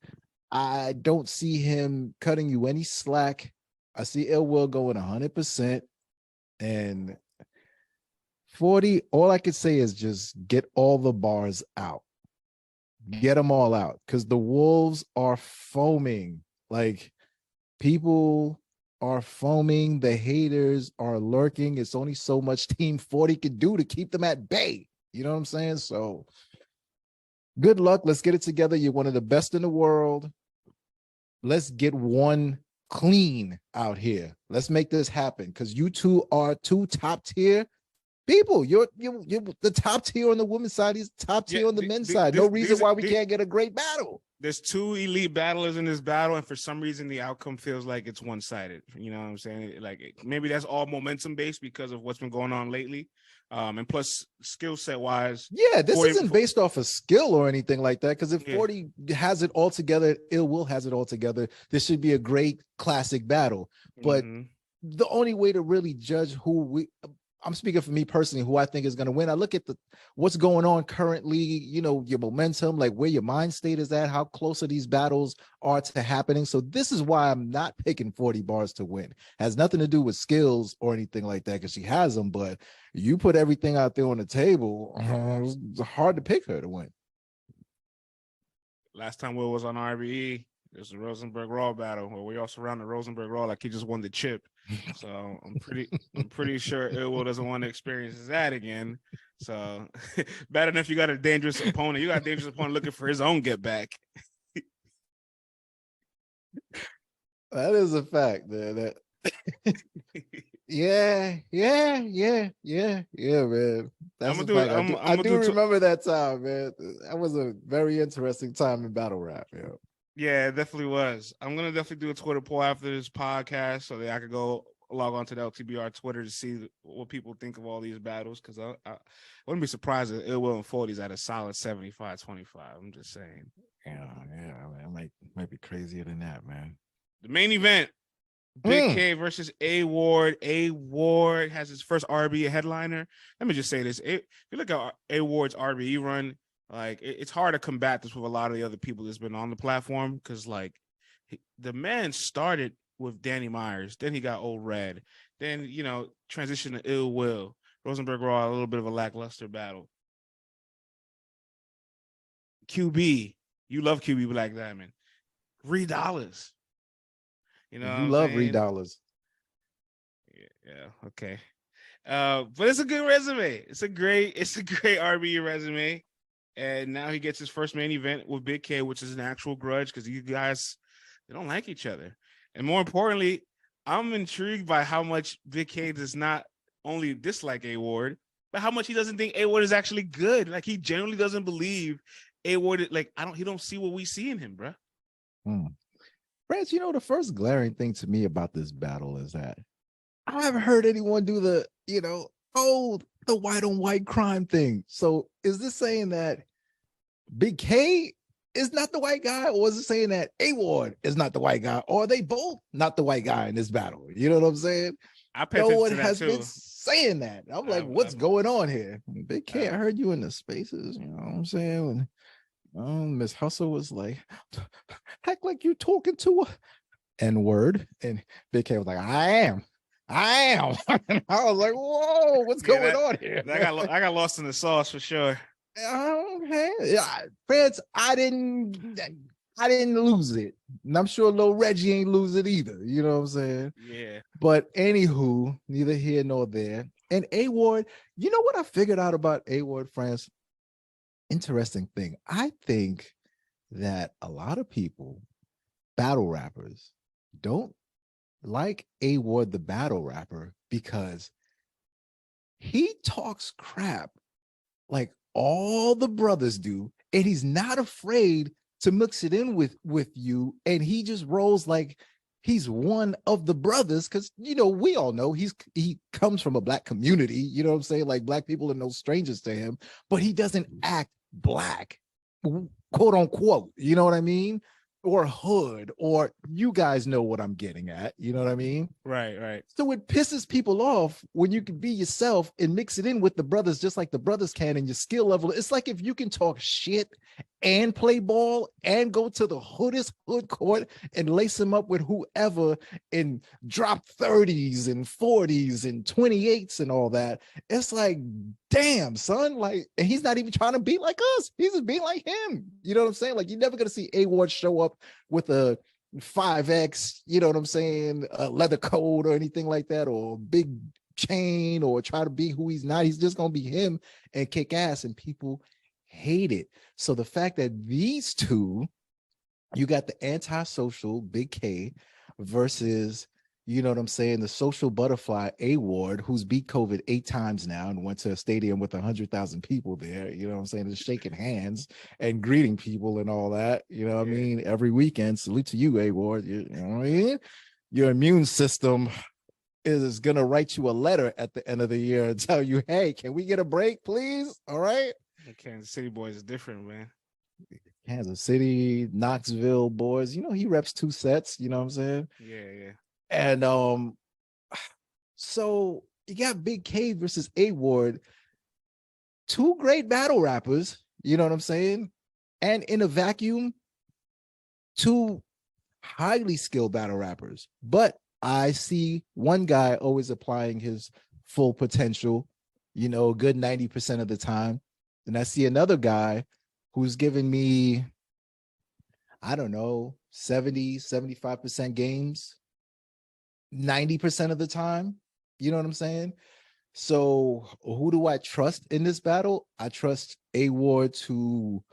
Speaker 1: I don't see him cutting you any slack. I see A.Ward going 100%. And 40, all I could say is just get all the bars out. Get them all out, because the wolves are foaming. Like, people are foaming. The haters are lurking. It's only so much Team 40 can do to keep them at bay. You know what I'm saying? So good luck. Let's get it together. You're one of the best in the world. Let's get one clean out here. Let's make this happen, because you two are two top tier people. You're the top tier on the women's side. He's top tier on the men's side. No reason why we can't get a great battle.
Speaker 2: There's two elite battlers in this battle, and for some reason the outcome feels like it's one-sided. You know what I'm saying? Like, maybe that's all momentum based because of what's been going on lately. And plus, skill set wise,
Speaker 1: yeah, this isn't based off of skill or anything like that. Because if 40 has it all together, Ill Will has it all together, this should be a great classic battle. But the only way to really judge I'm speaking for me personally, who I think is going to win. I look at what's going on currently, you know, your momentum, like where your mind state is at, how close these battles are to happening. So this is why I'm not picking 40 bars to win. Has nothing to do with skills or anything like that, because she has them, but you put everything out there on the table, it's hard to pick her to win.
Speaker 2: Last time Will was on RBE, there's the Rosenberg Raw battle where we all surrounded Rosenberg Raw like he just won the chip. So I'm pretty sure Will doesn't want to experience that again. So bad enough you got a dangerous opponent. You got a dangerous opponent looking for his own get back.
Speaker 1: That is a fact, man. That yeah, man. That's a fact. I do remember that time, man. That was a very interesting time in battle rap, yo.
Speaker 2: Yeah, it definitely was. I'm gonna definitely do a Twitter poll after this podcast so that I could go log on to the LTBR Twitter to see what people think of all these battles, because I wouldn't be surprised if Ill Will and 40's at a solid 75-25. I'm just saying.
Speaker 1: Yeah, man. Might be crazier than that, man.
Speaker 2: The main event, Bigg K versus A.Ward. A.Ward has his first RBE headliner. Let me just say this. If you look at A.Ward's RBE run, like, it's hard to combat this with a lot of the other people that's been on the platform, because, like, the man started with Danny Myers, then he got Old Red, then, you know, transitioned to Ill Will, Rosenberg Raw, a little bit of a lackluster battle. QB, you love QB Black Diamond. $3. You know,
Speaker 1: you love $3.
Speaker 2: Yeah, okay. But it's a good resume. It's a great RBE resume. And now he gets his first main event with Bigg K, which is an actual grudge, because these guys, they don't like each other. And more importantly, I'm intrigued by how much Bigg K does not only dislike A.Ward, but how much he doesn't think A.Ward is actually good. Like, he generally doesn't believe A.Ward. Like, he don't see what we see in him, bro.
Speaker 1: France, you know, the first glaring thing to me about this battle is that I haven't heard anyone do the, you know, the white on white crime thing. So is this saying that Bigg K is not the white guy, or is it saying that A.Ward is not the white guy, or are they both not the white guy in this battle? You know what I'm saying? No one has been saying that. I'm like, what's going on here? Bigg K, I heard you in the spaces. You know what I'm saying? When Miss Hustle was like, act like you talking to a N-word, and Bigg K was like, I am. And I was like, whoa, what's going on here?
Speaker 2: I got lost in the sauce for sure.
Speaker 1: Okay, yeah, Feds, I didn't lose it, and I'm sure little Reggie ain't lose it either. You know what I'm saying?
Speaker 2: Yeah.
Speaker 1: But anywho, neither here nor there. And A.Ward, you know what I figured out about A.Ward, France? Interesting thing. I think that a lot of people, battle rappers, don't like A.Ward the battle rapper because he talks crap like all the brothers do, and he's not afraid to mix it in with you, and he just rolls like he's one of the brothers, because, you know, we all know he comes from a black community, you know what I'm saying? Like, black people are no strangers to him, but he doesn't act black, quote unquote, you know what I mean? or hood, or you guys know what I'm getting at. You know what I mean?
Speaker 2: Right.
Speaker 1: So it pisses people off when you can be yourself and mix it in with the brothers, just like the brothers can, and your skill level. It's like if you can talk shit and play ball and go to the hood court and lace them up with whoever and drop 30s and 40s and 28s and all that. It's like, damn, son. Like, and he's not even trying to be like us. He's just being like him. You know what I'm saying? Like, you're never gonna see A.Ward show up with a 5X, you know what I'm saying, a leather coat or anything like that, or big chain, or try to be who he's not. He's just gonna be him and kick ass, and people hate it. So the fact that these two, you got the antisocial Bigg K versus, you know what I'm saying, the social butterfly A.Ward, who's beat COVID 8 times now and went to a stadium with 100,000 people there, you know what I'm saying, just shaking hands and greeting people and all that, you know what I mean, every weekend. Salute to you, A.Ward. You know what I mean? Your immune system is gonna write you a letter at the end of the year and tell you, hey, can we get a break, please? All right.
Speaker 2: The Kansas City boys is different, man.
Speaker 1: Kansas City, Knoxville boys, you know, he reps 2 sets, you know what I'm saying?
Speaker 2: Yeah.
Speaker 1: And so you got Bigg K versus A.Ward, 2 great battle rappers, you know what I'm saying? And in a vacuum, 2 highly skilled battle rappers. But I see one guy always applying his full potential, you know, a good 90% of the time. And I see another guy who's giving me, I don't know, 70, 75% games 90% of the time. You know what I'm saying? So who do I trust in this battle? I trust A.Ward to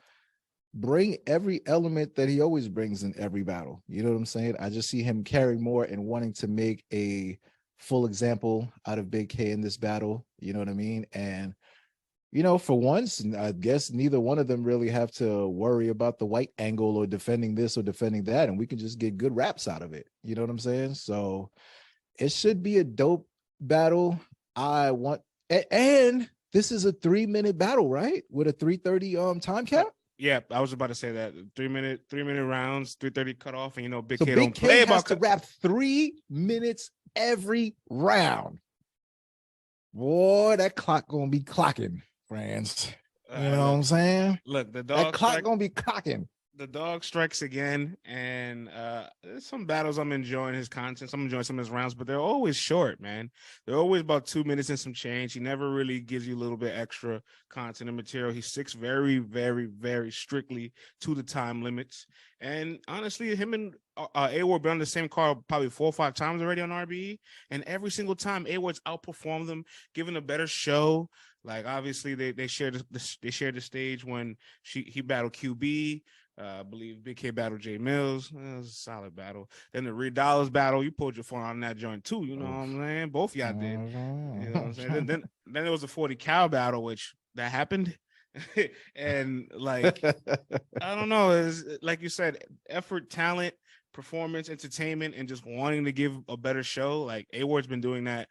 Speaker 1: bring every element that he always brings in every battle. You know what I'm saying? I just see him caring more and wanting to make a full example out of Bigg K in this battle. You know what I mean? And, you know, for once, I guess neither one of them really have to worry about the white angle or defending this or defending that. And we can just get good raps out of it. You know what I'm saying? So it should be a dope battle. I want, and this is a 3-minute battle, right? With a 3:30 time cap.
Speaker 2: Yeah, I was about to say that 3-minute rounds, 3:30 cutoff, and you know, Bigg
Speaker 1: So
Speaker 2: K
Speaker 1: Bigg
Speaker 2: don't
Speaker 1: K
Speaker 2: play
Speaker 1: has
Speaker 2: about
Speaker 1: to rap 3 minutes every round. Boy, that clock gonna be clocking, friends. You know what I'm saying?
Speaker 2: Look, the
Speaker 1: That
Speaker 2: dog
Speaker 1: clock gonna be clocking.
Speaker 2: the dog strikes again, and there's some battles I'm enjoying his content. I'm enjoying some of his rounds, but they're always short, man. They're always about 2 minutes and some change. He never really gives you a little bit extra content and material. He sticks very, very, very strictly to the time limits. And honestly, him and A.Ward been on the same card probably 4 or 5 times already on RBE, and every single time A.Ward's outperformed them, giving a better show. Like obviously they shared the stage when he battled QB. I believe Bigg K battled Jay Mills. It was a solid battle. Then the Reed Dollars battle, you pulled your phone on that joint too. You know what I'm saying? Both y'all did. You know what I'm saying? Then there was a 40 cow battle, which that happened. And like, I don't know. It's, like you said, effort, talent, performance, entertainment, and just wanting to give a better show. Like A.Ward's been doing that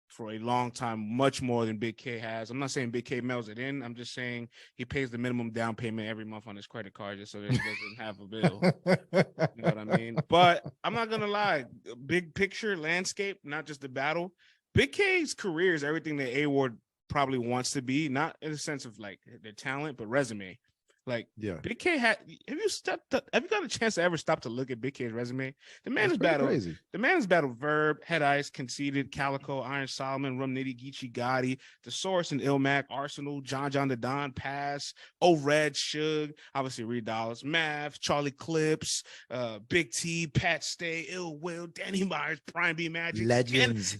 Speaker 2: for a long time, much more than Bigg K has. I'm not saying Bigg K mails it in. I'm just saying he pays the minimum down payment every month on his credit card just so that he doesn't have a bill. You know what I mean? But I'm not gonna lie, big picture landscape, not just the battle. Bigg K's career is everything that A.Ward probably wants to be, not in the sense of like their talent, but resume. Like,
Speaker 1: Yeah.
Speaker 2: Bigg K have you got a chance to ever stop to look at Bigg K's resume? The man has battled crazy. The man has battled Verb, Head Ice, Conceited, Calico, Iron Solomon, Rum Nitty, Geechee Gotti, The Source and Ilmac, Arsenal, John the Don, Pass, O-Red, Suge, obviously Reed Dollars, Math, Charlie Clips, Big T, Pat Stay, Ill Will, Danny Myers, Prime B Magic.
Speaker 1: Legends.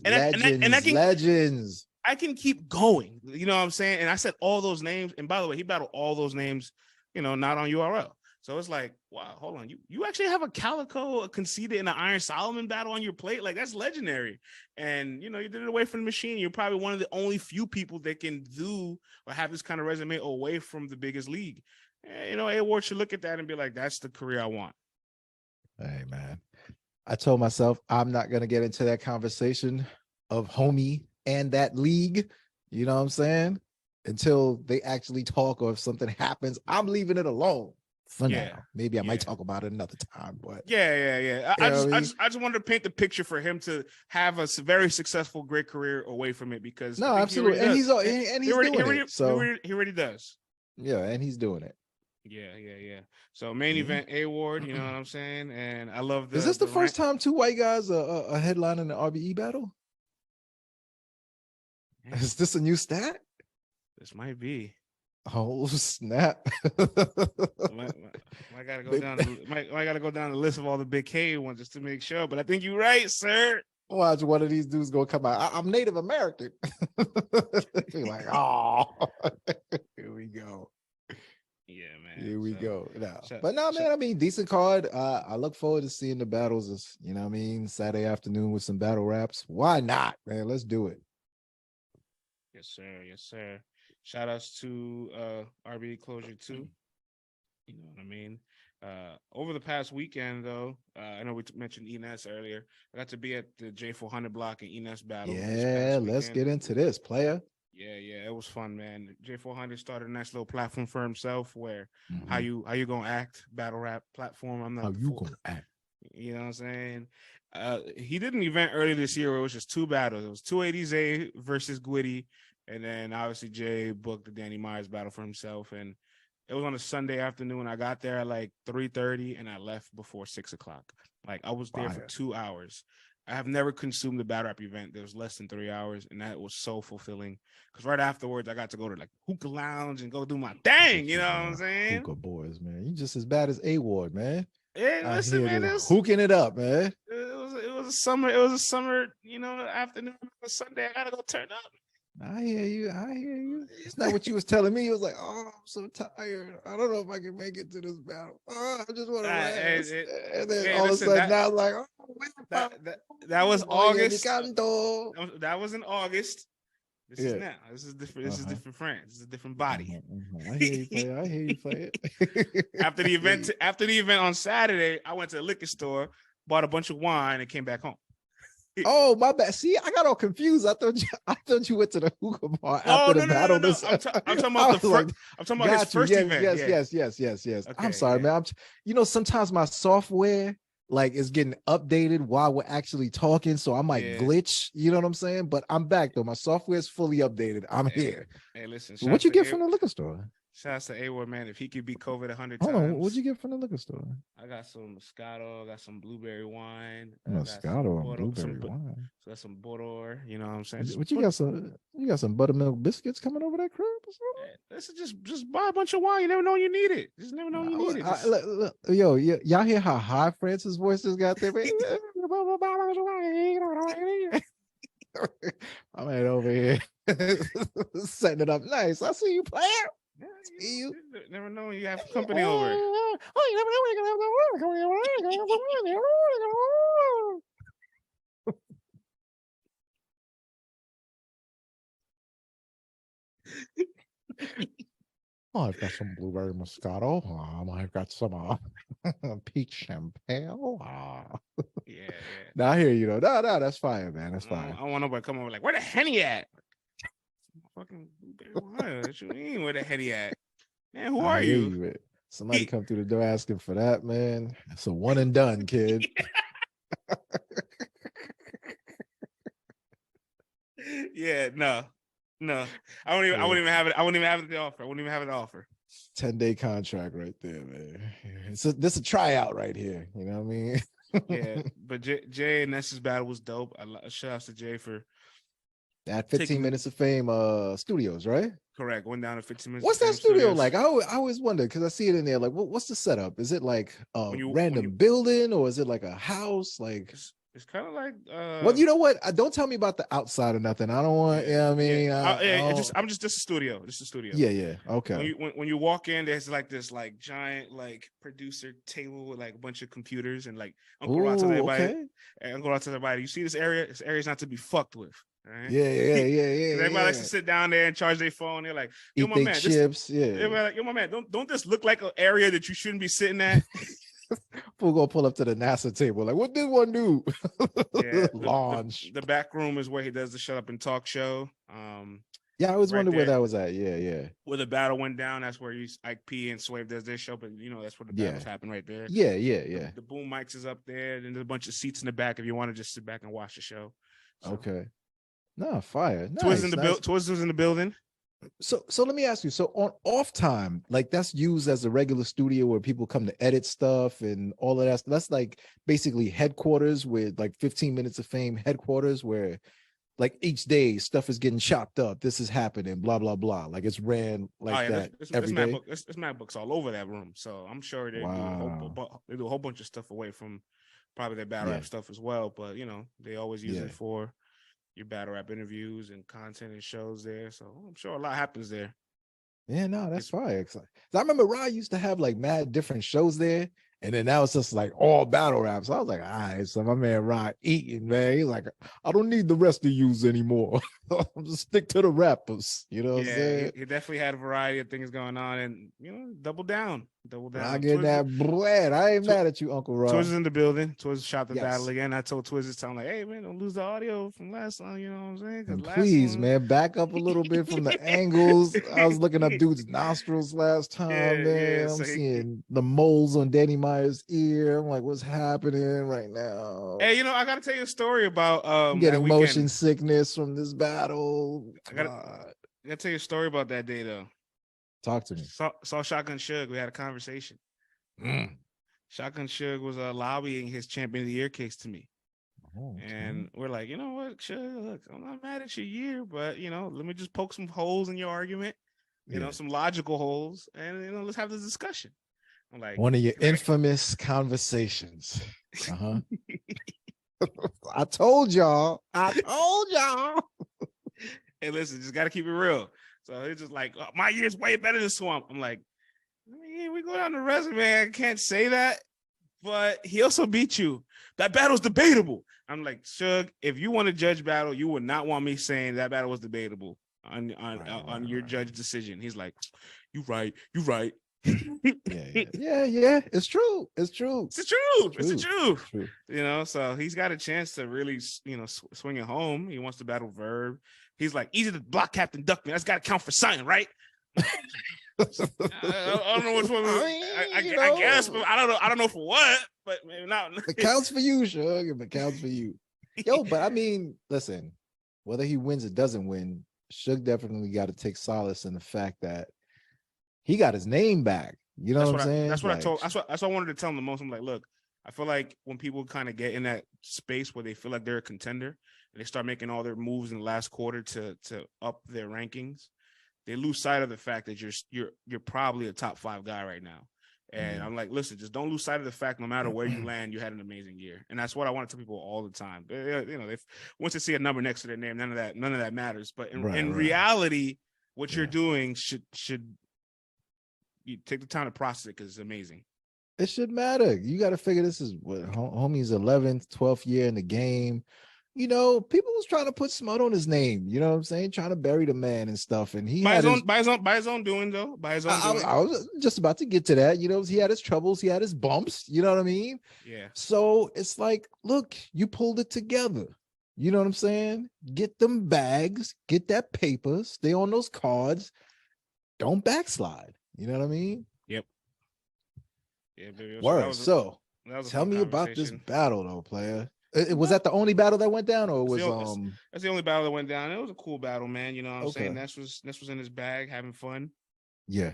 Speaker 2: I can keep going. You know what I'm saying? And I said all those names. And by the way, he battled all those names, you know, not on URL. So it's like, wow, hold on. You actually have a Calico, a Conceited, and an Iron Solomon battle on your plate? Like, that's legendary. And, you know, you did it away from the machine. You're probably one of the only few people that can do or have this kind of resume away from the biggest league. And, you know, A.Ward should look at that and be like, that's the career I want.
Speaker 1: Hey, man. I told myself I'm not going to get into that conversation of homie and that league, you know what I'm saying? Until they actually talk or if something happens, I'm leaving it alone for
Speaker 2: Yeah.
Speaker 1: now. Maybe I might
Speaker 2: Yeah.
Speaker 1: talk about it another time, but
Speaker 2: Yeah.
Speaker 1: You know what I mean?
Speaker 2: I just wanted to paint the picture for him to have a very successful, great career away from it, because
Speaker 1: no,
Speaker 2: I think
Speaker 1: absolutely. And he's doing it. So
Speaker 2: he already does.
Speaker 1: yeah, and he's doing it.
Speaker 2: Yeah. So main
Speaker 1: Yeah.
Speaker 2: event, A.Ward, you know what I'm saying? And I love
Speaker 1: Is this the first time two white guys are a headline in the RBE battle?
Speaker 2: Man,
Speaker 1: Is this a new stat?
Speaker 2: this might be.
Speaker 1: Oh snap!
Speaker 2: I gotta go down. I gotta go down the list of all the Bigg K ones just to make sure. But I think you're right, sir.
Speaker 1: Watch one of these dudes gonna come out. I'm Native American. Be like, oh, here we go.
Speaker 2: Yeah, man.
Speaker 1: Here we go. No.
Speaker 2: so-
Speaker 1: But no,
Speaker 2: so-
Speaker 1: man, I mean, decent card. I look forward to seeing the battles. You know what I mean? Saturday afternoon with some battle raps. Why not, man? Let's do it.
Speaker 2: Yes, sir. Shout outs to RBE Closure too. You know what I mean? Over the past weekend, though, I know we mentioned ENess earlier. I got to be at the J400 block and ENess battle.
Speaker 1: Yeah, let's get into this, player.
Speaker 2: Yeah, it was fun, man. J400 started a nice little platform for himself where
Speaker 1: Mhm.
Speaker 2: how you gonna act, battle rap platform. I'm not
Speaker 1: How you gonna act?
Speaker 2: You know what I'm saying? He did an event earlier this year where it was just two battles. It was 280 versus WOTY, and then obviously Jay booked the Danny Myers battle for himself. And it was on a Sunday afternoon. I got there at like 3:30 and I left before 6:00. Like I was there for 2 hours. I have never consumed a battle rap event that was less than 3 hours, and that was so fulfilling. Because right afterwards, I got to go to like hookah lounge and go do my thing. You know what I'm saying?
Speaker 1: Hookah boys, man. You just as bad as A.Ward, man.
Speaker 2: Yeah, listen, man,
Speaker 1: hooking it up, man.
Speaker 2: It was a summer. It was a summer, afternoon, a Sunday. I gotta go turn up.
Speaker 1: I hear you. It's not what you was telling me. It was like, oh, I'm so tired. I don't know if I can make it to this battle. Oh, I just want to rest. And then all of a sudden, now I was like, oh,
Speaker 2: that was August.
Speaker 1: That
Speaker 2: was in August. This is now. This is different. This is different friends. This is a different body.
Speaker 1: I hear you play
Speaker 2: it. After the event on Saturday, I went to the liquor store, bought a bunch of wine, and came back home.
Speaker 1: Oh, my bad. See, I got all confused. I thought you went to the hookah bar after the battle.
Speaker 2: No. I'm talking about I'm talking about his first event.
Speaker 1: Yes.
Speaker 2: Okay,
Speaker 1: I'm sorry, man. Sometimes my software is getting updated while we're actually talking, so I might glitch. You know what I'm saying? But I'm back though. My software is fully updated. I'm here.
Speaker 2: Hey, listen.
Speaker 1: What'd you get from the liquor store?
Speaker 2: Shouts to A.Ward, man. If he could beat COVID 100 times.
Speaker 1: Hold on, what'd you get from the liquor store?
Speaker 2: I got some Moscato, I got some blueberry wine.
Speaker 1: Moscato and blueberry wine.
Speaker 2: So that's some Bodor, you know what I'm saying?
Speaker 1: You got some buttermilk biscuits coming over that crib or something?
Speaker 2: Listen, just buy a bunch of wine. You never know you need it. Just never know you need it.
Speaker 1: Look, y'all hear how high Francis' voice just got there? I'm right over here setting it up nice. I see you playing.
Speaker 2: You never know you have company over.
Speaker 1: Oh, I've got some blueberry Moscato. I've got some peach champagne.
Speaker 2: Yeah.
Speaker 1: No, I hear you though. No, that's fine, man. That's fine.
Speaker 2: I want nobody come over like, where the Henny at? Fucking blueberry. What you mean, where the Henny at? Man, who are you?
Speaker 1: Somebody come through the door asking for that, man. It's a one and done, kid.
Speaker 2: Yeah, no. I wouldn't even have it. I wouldn't even have it to offer. I wouldn't even have it to offer.
Speaker 1: 10-day contract right there, man. This a tryout right here. You know what I mean?
Speaker 2: Yeah, but Jay and Ness's battle was dope. Shout out to Jay for
Speaker 1: that 15 minutes of fame studios, right?
Speaker 2: Correct. Went down to 15 minutes.
Speaker 1: What's that studio like? I always wonder because I see it in there. Like, what's the setup? Is it like a random building or is it like a house? Like
Speaker 2: it's kind of like
Speaker 1: well, you know what? Don't tell me about the outside or nothing. I don't want, I mean,
Speaker 2: I'm just a studio. Just a studio.
Speaker 1: Yeah. Okay.
Speaker 2: When you walk in, there's like this like giant like producer table with like a bunch of computers and like Uncle Rod tells everybody. Okay. Uncle Rod tells everybody, you see this area? This area is not to be fucked with. Right?
Speaker 1: Yeah.
Speaker 2: Everybody likes to sit down there and charge their phone. They're like, yo, my man,
Speaker 1: chips.
Speaker 2: Everybody like, yo, my man, don't this look like an area that you shouldn't be sitting at?
Speaker 1: We'll go pull up to the NASA table. Like, what did one do?
Speaker 2: Yeah,
Speaker 1: Launch.
Speaker 2: The back room is where he does the Shut Up and Talk show.
Speaker 1: Yeah, I always
Speaker 2: right
Speaker 1: wondered where
Speaker 2: there.
Speaker 1: that was at. Yeah, yeah.
Speaker 2: Where the battle went down, that's where Ike P and Swave does their show, but that's where the battles
Speaker 1: Yeah.
Speaker 2: happen right there.
Speaker 1: Yeah, yeah, yeah.
Speaker 2: The boom mics is up there, and there's a bunch of seats in the back if you want to just sit back and watch the show. So.
Speaker 1: Okay. No, fire.
Speaker 2: Twiz
Speaker 1: Nice.
Speaker 2: Twiz was in the building.
Speaker 1: So let me ask you. So on off time, like that's used as a regular studio where people come to edit stuff and all of that. That's like basically headquarters with like 15 minutes of fame headquarters where like each day stuff is getting chopped up. This is happening, blah, blah, blah. Like it's ran like that every day.
Speaker 2: There's MacBooks all over that room. So I'm sure they do a whole bunch of stuff away from probably their battle rap stuff as well. But they always use it for your battle rap interviews and content and shows there. So I'm sure a lot happens there.
Speaker 1: Yeah, no, that's fire. I remember Rod used to have like mad different shows there. And then now it's just like all battle rap. So I was like, all right, so my man Rod eating, man. He's like, I don't need the rest of yous anymore. I'll just stick to the rappers. You know what I'm saying?
Speaker 2: He definitely had a variety of things going on and, double down.
Speaker 1: I get that bread. I ain't mad at you, Uncle Rod.
Speaker 2: Twiz is in the building. Twiz shot the battle again. I told Twiz this time, like, hey, man, don't lose the audio from last time. You know what I'm saying?
Speaker 1: And please, man, back up a little bit from the angles. I was looking up dude's nostrils last time, man. I'm seeing the moles on Danny Meyer's ear. I'm like, what's happening right now?
Speaker 2: Hey, I got to tell you a story about
Speaker 1: getting motion sickness from this battle.
Speaker 2: I got to tell you a story about that day, though.
Speaker 1: Talk to me.
Speaker 2: Saw Shotgun Suge. We had a conversation. Shotgun Suge was lobbying his Champion of the Year case to me. And we're like, you know what, Suge, look, I'm not mad at your year, but, let me just poke some holes in your argument, some logical holes, and, let's have this discussion. I'm like,
Speaker 1: one of your infamous conversations. I told y'all.
Speaker 2: Hey, listen, just got to keep it real. So it's just like, my year's way better than Swamp. I'm like, we go down the resume. I can't say that, but he also beat you. That battle's debatable. I'm like, Suge, if you want to judge battle, you would not want me saying that battle was debatable on your judge decision. He's like, you right.
Speaker 1: Yeah. It's true. It's the
Speaker 2: truth. So he's got a chance to really, swing it home. He wants to battle Verb. He's like, easy to block Captain Duckman. That's got to count for something, right? I don't know which one. I guess, but I don't know for what. But maybe not.
Speaker 1: It counts for you, Suge. If it counts for you, but I mean, listen, whether he wins or doesn't win, Suge definitely got to take solace in the fact that he got his name back. You know what I'm saying?
Speaker 2: That's what I wanted to tell him the most. I'm like, look, I feel like when people kind of get in that space where they feel like they're a contender and they start making all their moves in the last quarter to up their rankings, they lose sight of the fact that you're probably a top 5 guy right now. And I'm like, listen, just don't lose sight of the fact no matter where you land, you had an amazing year. And that's what I want to tell people all the time. They once they see a number next to their name, none of that matters. But in reality, what you're doing should you take the time to process it because it's amazing.
Speaker 1: It should matter. You got to figure this is what homie's 11th, 12th year in the game. People was trying to put smut on his name. You know what I'm saying? Trying to bury the man and stuff. And he
Speaker 2: by his own doing.
Speaker 1: I was just about to get to that. He had his troubles. He had his bumps. You know what I mean?
Speaker 2: Yeah.
Speaker 1: So it's like, look, you pulled it together. You know what I'm saying? Get them bags. Get that paper. Stay on those cards. Don't backslide. You know what I mean?
Speaker 2: Yep. Yeah, baby.
Speaker 1: Word. So tell me about this battle, though, player. Was that the only battle that went down, or was
Speaker 2: that's the only battle that went down? It was a cool battle, man. You know what I'm saying? Ness was in his bag having fun.
Speaker 1: Yeah.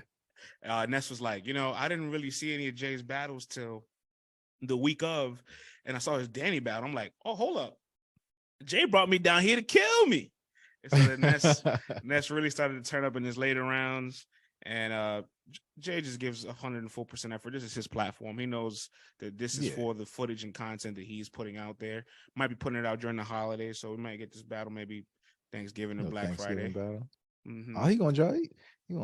Speaker 2: Ness was like, I didn't really see any of Jay's battles till the week of, and I saw his Danny battle. I'm like, oh, hold up. Jay brought me down here to kill me. And so then Ness really started to turn up in his later rounds. And Jay just gives 104% effort. This is his platform. He knows that this is for the footage and content that he's putting out there. Might be putting it out during the holidays, so we might get this battle maybe Thanksgiving or Black Friday.
Speaker 1: Battle. Oh, he gonna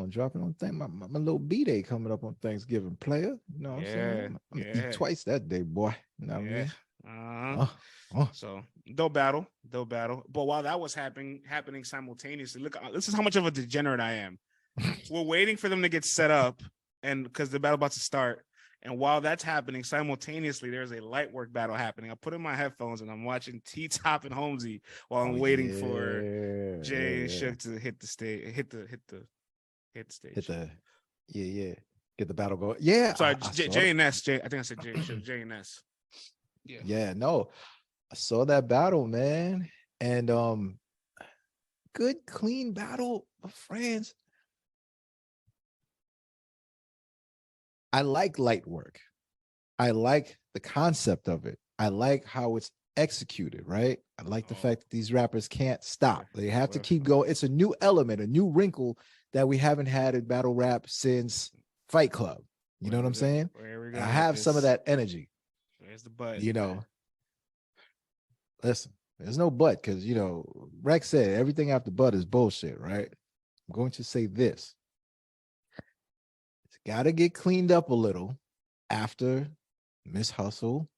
Speaker 1: drop it on my little B-Day coming up on Thanksgiving, player. You know what I'm saying? I'm gonna eat twice that day, boy. You know what I mean?
Speaker 2: So dope battle. But while that was happening simultaneously, look, this is how much of a degenerate I am. We're waiting for them to get set up, and because the battle about to start, And while that's happening, simultaneously, there's a Litework battle happening. I put in my headphones and I'm watching T-Top and Holmesy while I'm waiting for Jay and Shook to hit the stage, hit the stage.
Speaker 1: Get the battle going. Yeah,
Speaker 2: sorry, Jay and Ness. I think I said Jay and Ness.
Speaker 1: Yeah, no, I saw that battle, man, and good clean battle of friends. I like Litework. I like the concept of it. I like how it's executed, right? I like the fact that these rappers can't stop. They have to keep going. It's a new element, a new wrinkle that we haven't had in battle rap since Fight Club. You know what I'm saying? I have some of that energy.
Speaker 2: Where's the button?
Speaker 1: You know, listen, there's no but, because, you know, Rex said everything after but is bullshit, right? I'm going to say this. It's got to get cleaned up a little after Miss Hustle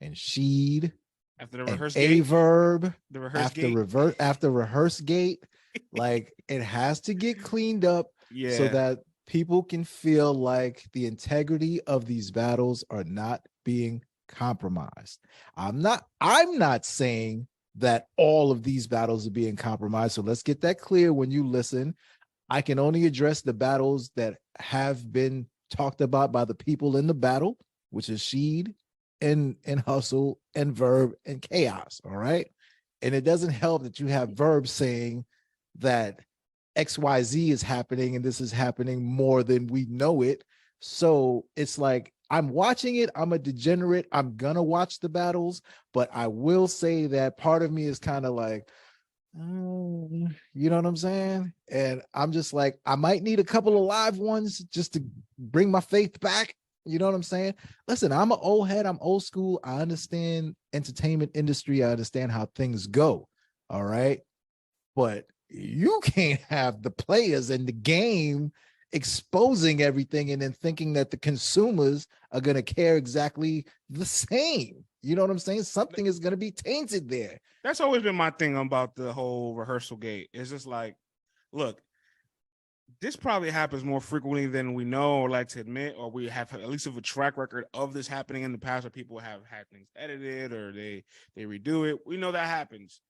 Speaker 1: and Sheed
Speaker 2: after the rehearse
Speaker 1: gate, A-Verb,
Speaker 2: the rehearse
Speaker 1: after
Speaker 2: gate.
Speaker 1: After rehearse gate. Like, it has to get cleaned up so that people can feel like the integrity of these battles are not being compromised. I'm not saying that all of these battles are being compromised. So let's get that clear when you listen. I can only address the battles that have been talked about by the people in the battle, which is Sheed and Hustle and Verb and Chaos. All right. And it doesn't help that you have Verb saying that XYZ is happening and this is happening more than we know it. So it's like, I'm watching it. I'm a degenerate. I'm gonna watch the battles, but I will say that part of me is kind of like, you know what I'm saying? And I'm just like, I might need a couple of live ones just to bring my faith back. You know what I'm saying? Listen, I'm an old head. I'm old school. I understand entertainment industry. I understand how things go. All right. But you can't have the players in the game exposing everything and then thinking that the consumers are going to care exactly the same. You know what I'm saying? Something is going to be tainted there.
Speaker 2: That's always been my thing about the whole rehearsal gate. It's just like, look, this probably happens more frequently than we know or like to admit, or we have at least of a track record of this happening in the past, where people have had things edited or they redo it. We know that happens.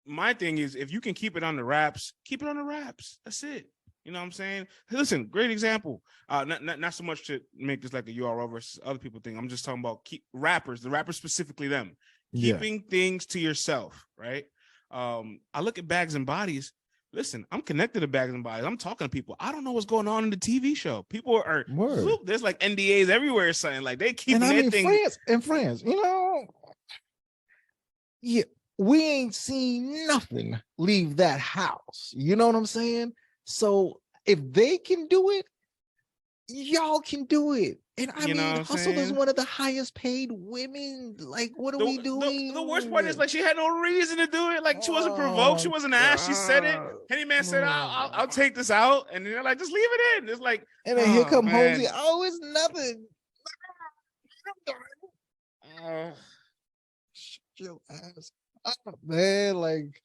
Speaker 2: My thing is, if you can keep it on the wraps, keep it on the wraps. That's it. You know what I'm saying? Hey, listen, great example. Not so much to make this like a URL versus other people thing. I'm just talking about the rappers specifically, them keeping things to yourself, right? I look at Bags and Bodies. Listen, I'm connected to Bags and Bodies. I'm talking to people. I don't know what's going on in the TV show. People are there's like NDAs everywhere, saying like they keep
Speaker 1: France, you know, we ain't seen nothing leave that house. You know what I'm saying? So if they can do it, y'all can do it. And I mean, Hustle is one of the highest paid women. Like, what are we doing?
Speaker 2: The worst part is, like, she had no reason to do it. Like, she wasn't provoked. She wasn't asked. She said it. Henny Man said, I'll take this out. And they're like, just leave it in. It's like,
Speaker 1: and then here come Holmesy. Oh, it's nothing. Shut your ass up, man. Like,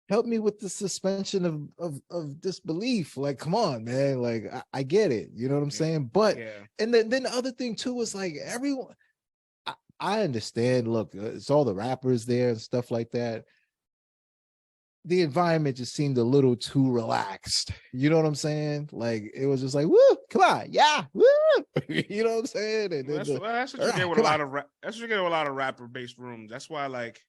Speaker 1: help me with the suspension of disbelief. Like, come on, man. Like, I get it. You know what I'm saying? But and then the other thing too is like, everyone, I understand. Look, it's all the rappers there and stuff like that. The environment just seemed a little too relaxed. You know what I'm saying? Like, it was just like, woo, come on, yeah, woo. You know what I'm saying? And
Speaker 2: that's what you get with a lot of that's what you get with a lot of rapper-based rooms. That's why, like,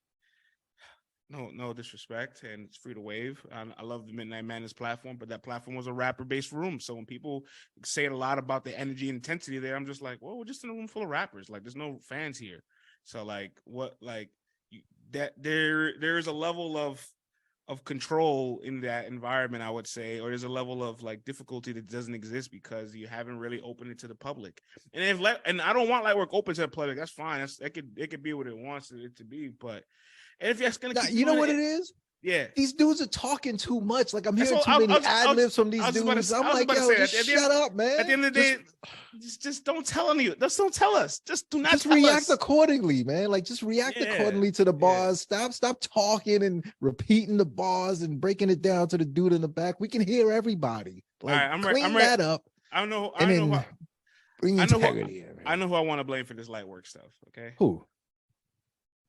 Speaker 2: no disrespect, and it's free to wave. I love the Midnight Madness platform, but that platform was a rapper-based room. So when people say a lot about the energy and intensity there, I'm just like, well, we're just in a room full of rappers. Like, there's no fans here. So like, what, like, that there is a level of control in that environment, I would say, or there's a level of like difficulty that doesn't exist because you haven't really opened it to the public. And I don't want Litework open to the public. That's fine. It could be what it wants it to be, but. And if that's gonna keep,
Speaker 1: you know what it is?
Speaker 2: Yeah,
Speaker 1: these dudes are talking too much. Like, I'm hearing too many ad libs from these dudes. I'm like, yo, just shut up, man.
Speaker 2: At the end of the day, just don't tell any. Just don't tell us. Just do not.
Speaker 1: Just react accordingly, man. Like, just react accordingly to the bars. Stop talking and repeating the bars and breaking it down to the dude in the back. We can hear everybody. Like, clean that up.
Speaker 2: I know.
Speaker 1: Bring integrity in, man.
Speaker 2: I know who I want to blame for this Litework stuff. Okay.
Speaker 1: Who?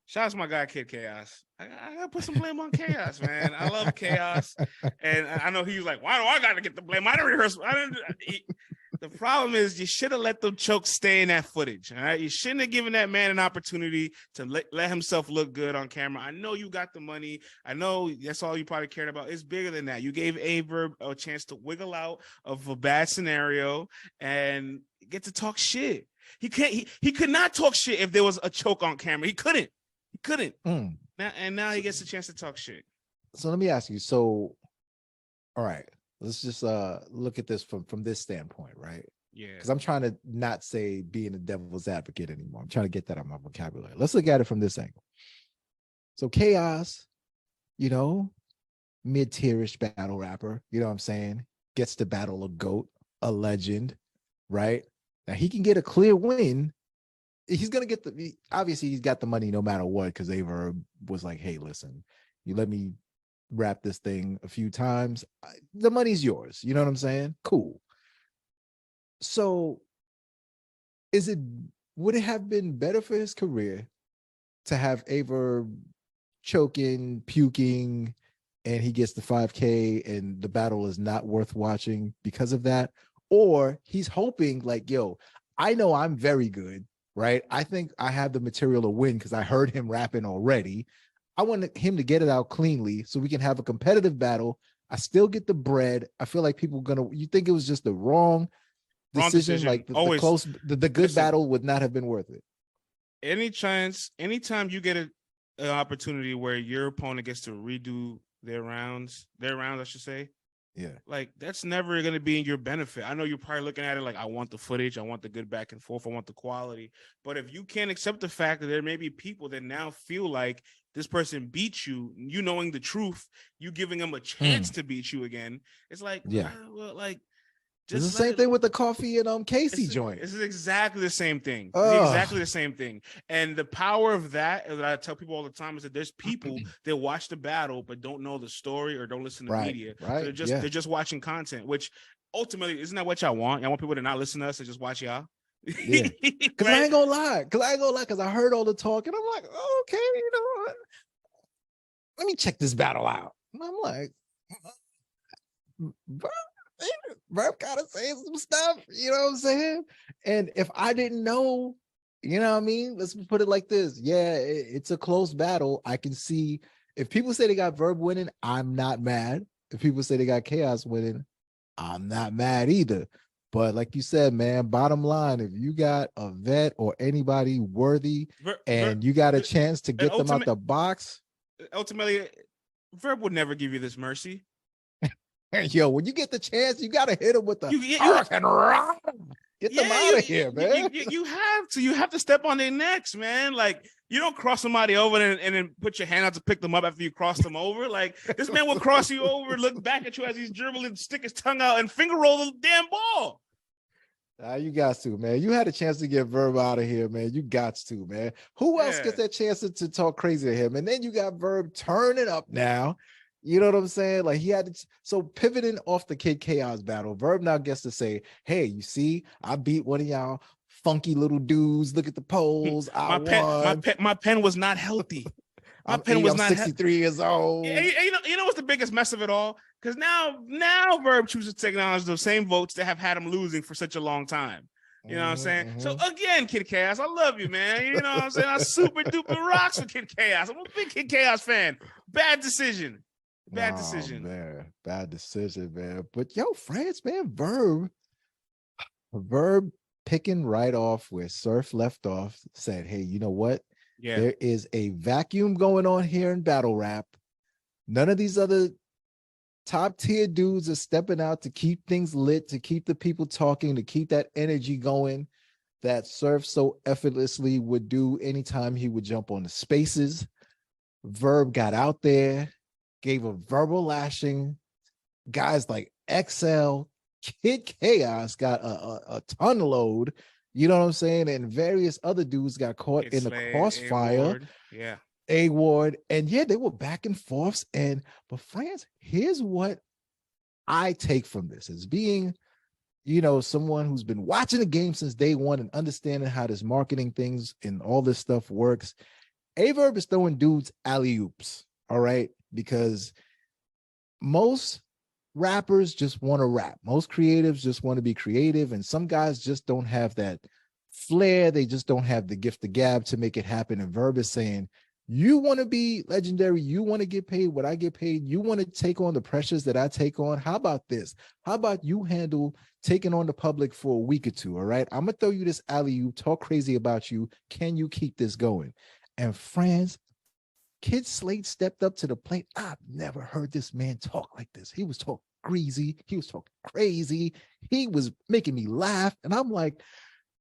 Speaker 2: Shout out to my guy Kid Chaos. I gotta put some blame on Chaos, man. I love Chaos, and I know he's like, why do I gotta get the blame? I didn't rehearse. The problem is you should have let them chokes stay in that footage. All right, you shouldn't have given that man an opportunity to let himself look good on camera. I know you got the money. I know that's all you probably cared about. It's bigger than that. You gave A.Ward a chance to wiggle out of a bad scenario and get to talk shit. He can't. He could not talk shit if there was a choke on camera. He couldn't. He couldn't. Now he gets a chance to talk shit.
Speaker 1: So let me ask you. So, all right, let's just look at this from this standpoint, right?
Speaker 2: Yeah.
Speaker 1: Because I'm trying to not say being a devil's advocate anymore. I'm trying to get that out of my vocabulary. Let's look at it from this angle. So Chaos, you know, mid-tierish battle rapper, you know what I'm saying? Gets to battle a GOAT, a legend, right? Now he can get a clear win. He's gonna get obviously he's got the money no matter what, because A.Ward was like, hey, listen, you let me rap this thing a few times, the money's yours. You know what I'm saying? Cool. So would it have been better for his career to have A.Ward choking, puking, and he gets the 5K and the battle is not worth watching because of that? Or he's hoping like, yo, I know I'm very good, right? I think I have the material to win because I heard him rapping already. I want him to get it out cleanly so we can have a competitive battle. I still get the bread. I feel like people you think it was just the wrong decision. Like the good battle would not have been worth it.
Speaker 2: Anytime you get an opportunity where your opponent gets to redo their rounds, I should say.
Speaker 1: Yeah.
Speaker 2: Like that's never going to be in your benefit. I know you're probably looking at it like, I want the footage. I want the good back and forth. I want the quality. But if you can't accept the fact that there may be people that now feel like this person beat you, you knowing the truth, you giving them a chance to beat you again. It's like,
Speaker 1: yeah,
Speaker 2: well, like,
Speaker 1: it's the same thing with the coffee and Casey joint.
Speaker 2: This is exactly the same thing. Exactly the same thing. And the power of that I tell people all the time is that there's people that watch the battle but don't know the story or don't listen to media.
Speaker 1: Right.
Speaker 2: So they're just watching content, which ultimately isn't that what y'all want? Y'all want people to not listen to us and just watch y'all?
Speaker 1: Yeah. Because I ain't gonna lie. Because I heard all the talk and I'm like, oh, okay, you know what? Let me check this battle out. And I'm like, Verb gotta say some stuff, you know what I'm saying? And if I didn't know, you know what I mean? Let's put it like this. Yeah, it's a close battle. I can see if people say they got Verb winning, I'm not mad. If people say they got Chaos winning, I'm not mad either. But like you said, man, bottom line, if you got a vet or anybody worthy and you got a chance to get them out the box.
Speaker 2: Ultimately, Verb would never give you this mercy.
Speaker 1: Yo, when you get the chance, you gotta hit him with the hurricane. Get them out of here, man.
Speaker 2: You have to step on their necks, man. Like you don't cross somebody over and then put your hand out to pick them up after you cross them over. Like this man will cross you over, look back at you as he's dribbling, stick his tongue out, and finger roll the damn ball.
Speaker 1: You got to, man. You had a chance to get Verb out of here, man. You got to, man. Who else gets that chance to talk crazy to him? And then you got Verb turning up now. You know what I'm saying? Like he had to, so pivoting off the Kid Chaos battle, Verb now gets to say, hey, you see, I beat one of y'all funky little dudes. Look at the polls.
Speaker 2: My pen was not healthy.
Speaker 1: My pen was not 63 years old.
Speaker 2: You know what's the biggest mess of it all? Because now Verb chooses to acknowledge the same votes that have had him losing for such a long time. You know what I'm saying? So again, Kid Chaos, I love you, man. You know what I'm saying? I super duper rocks with Kid Chaos. I'm a big Kid Chaos fan. Bad decision. Bad decision.
Speaker 1: Man. Bad decision, man. But yo, France, man, Verb picking right off where Surf left off, said, hey, you know what?
Speaker 2: Yeah.
Speaker 1: There is a vacuum going on here in battle rap. None of these other top tier dudes are stepping out to keep things lit, to keep the people talking, to keep that energy going that Surf so effortlessly would do anytime he would jump on the spaces. Verb got out there, gave a verbal lashing. Guys like XL, Kid Chaos got a ton load. You know what I'm saying? And various other dudes got caught in the crossfire. A.Ward. And yeah, they were back and forths. But France, here's what I take from this as being someone who's been watching the game since day one and understanding how this marketing things and all this stuff works. A.Ward is throwing dudes alley-oops, all right? Because most rappers just want to rap. Most creatives just want to be creative. And some guys just don't have that flair. They just don't have the gift of gab to make it happen. And Verb is saying, you want to be legendary. You want to get paid what I get paid. You want to take on the pressures that I take on. How about this? How about you handle taking on the public for a week or two? All right. I'm going to throw you this alley-oop, talk crazy about you. Can you keep this going? And friends, Kid Slade stepped up to the plate. I've never heard this man talk like this. He was talking greasy. He was talking crazy. He was making me laugh. And I'm like,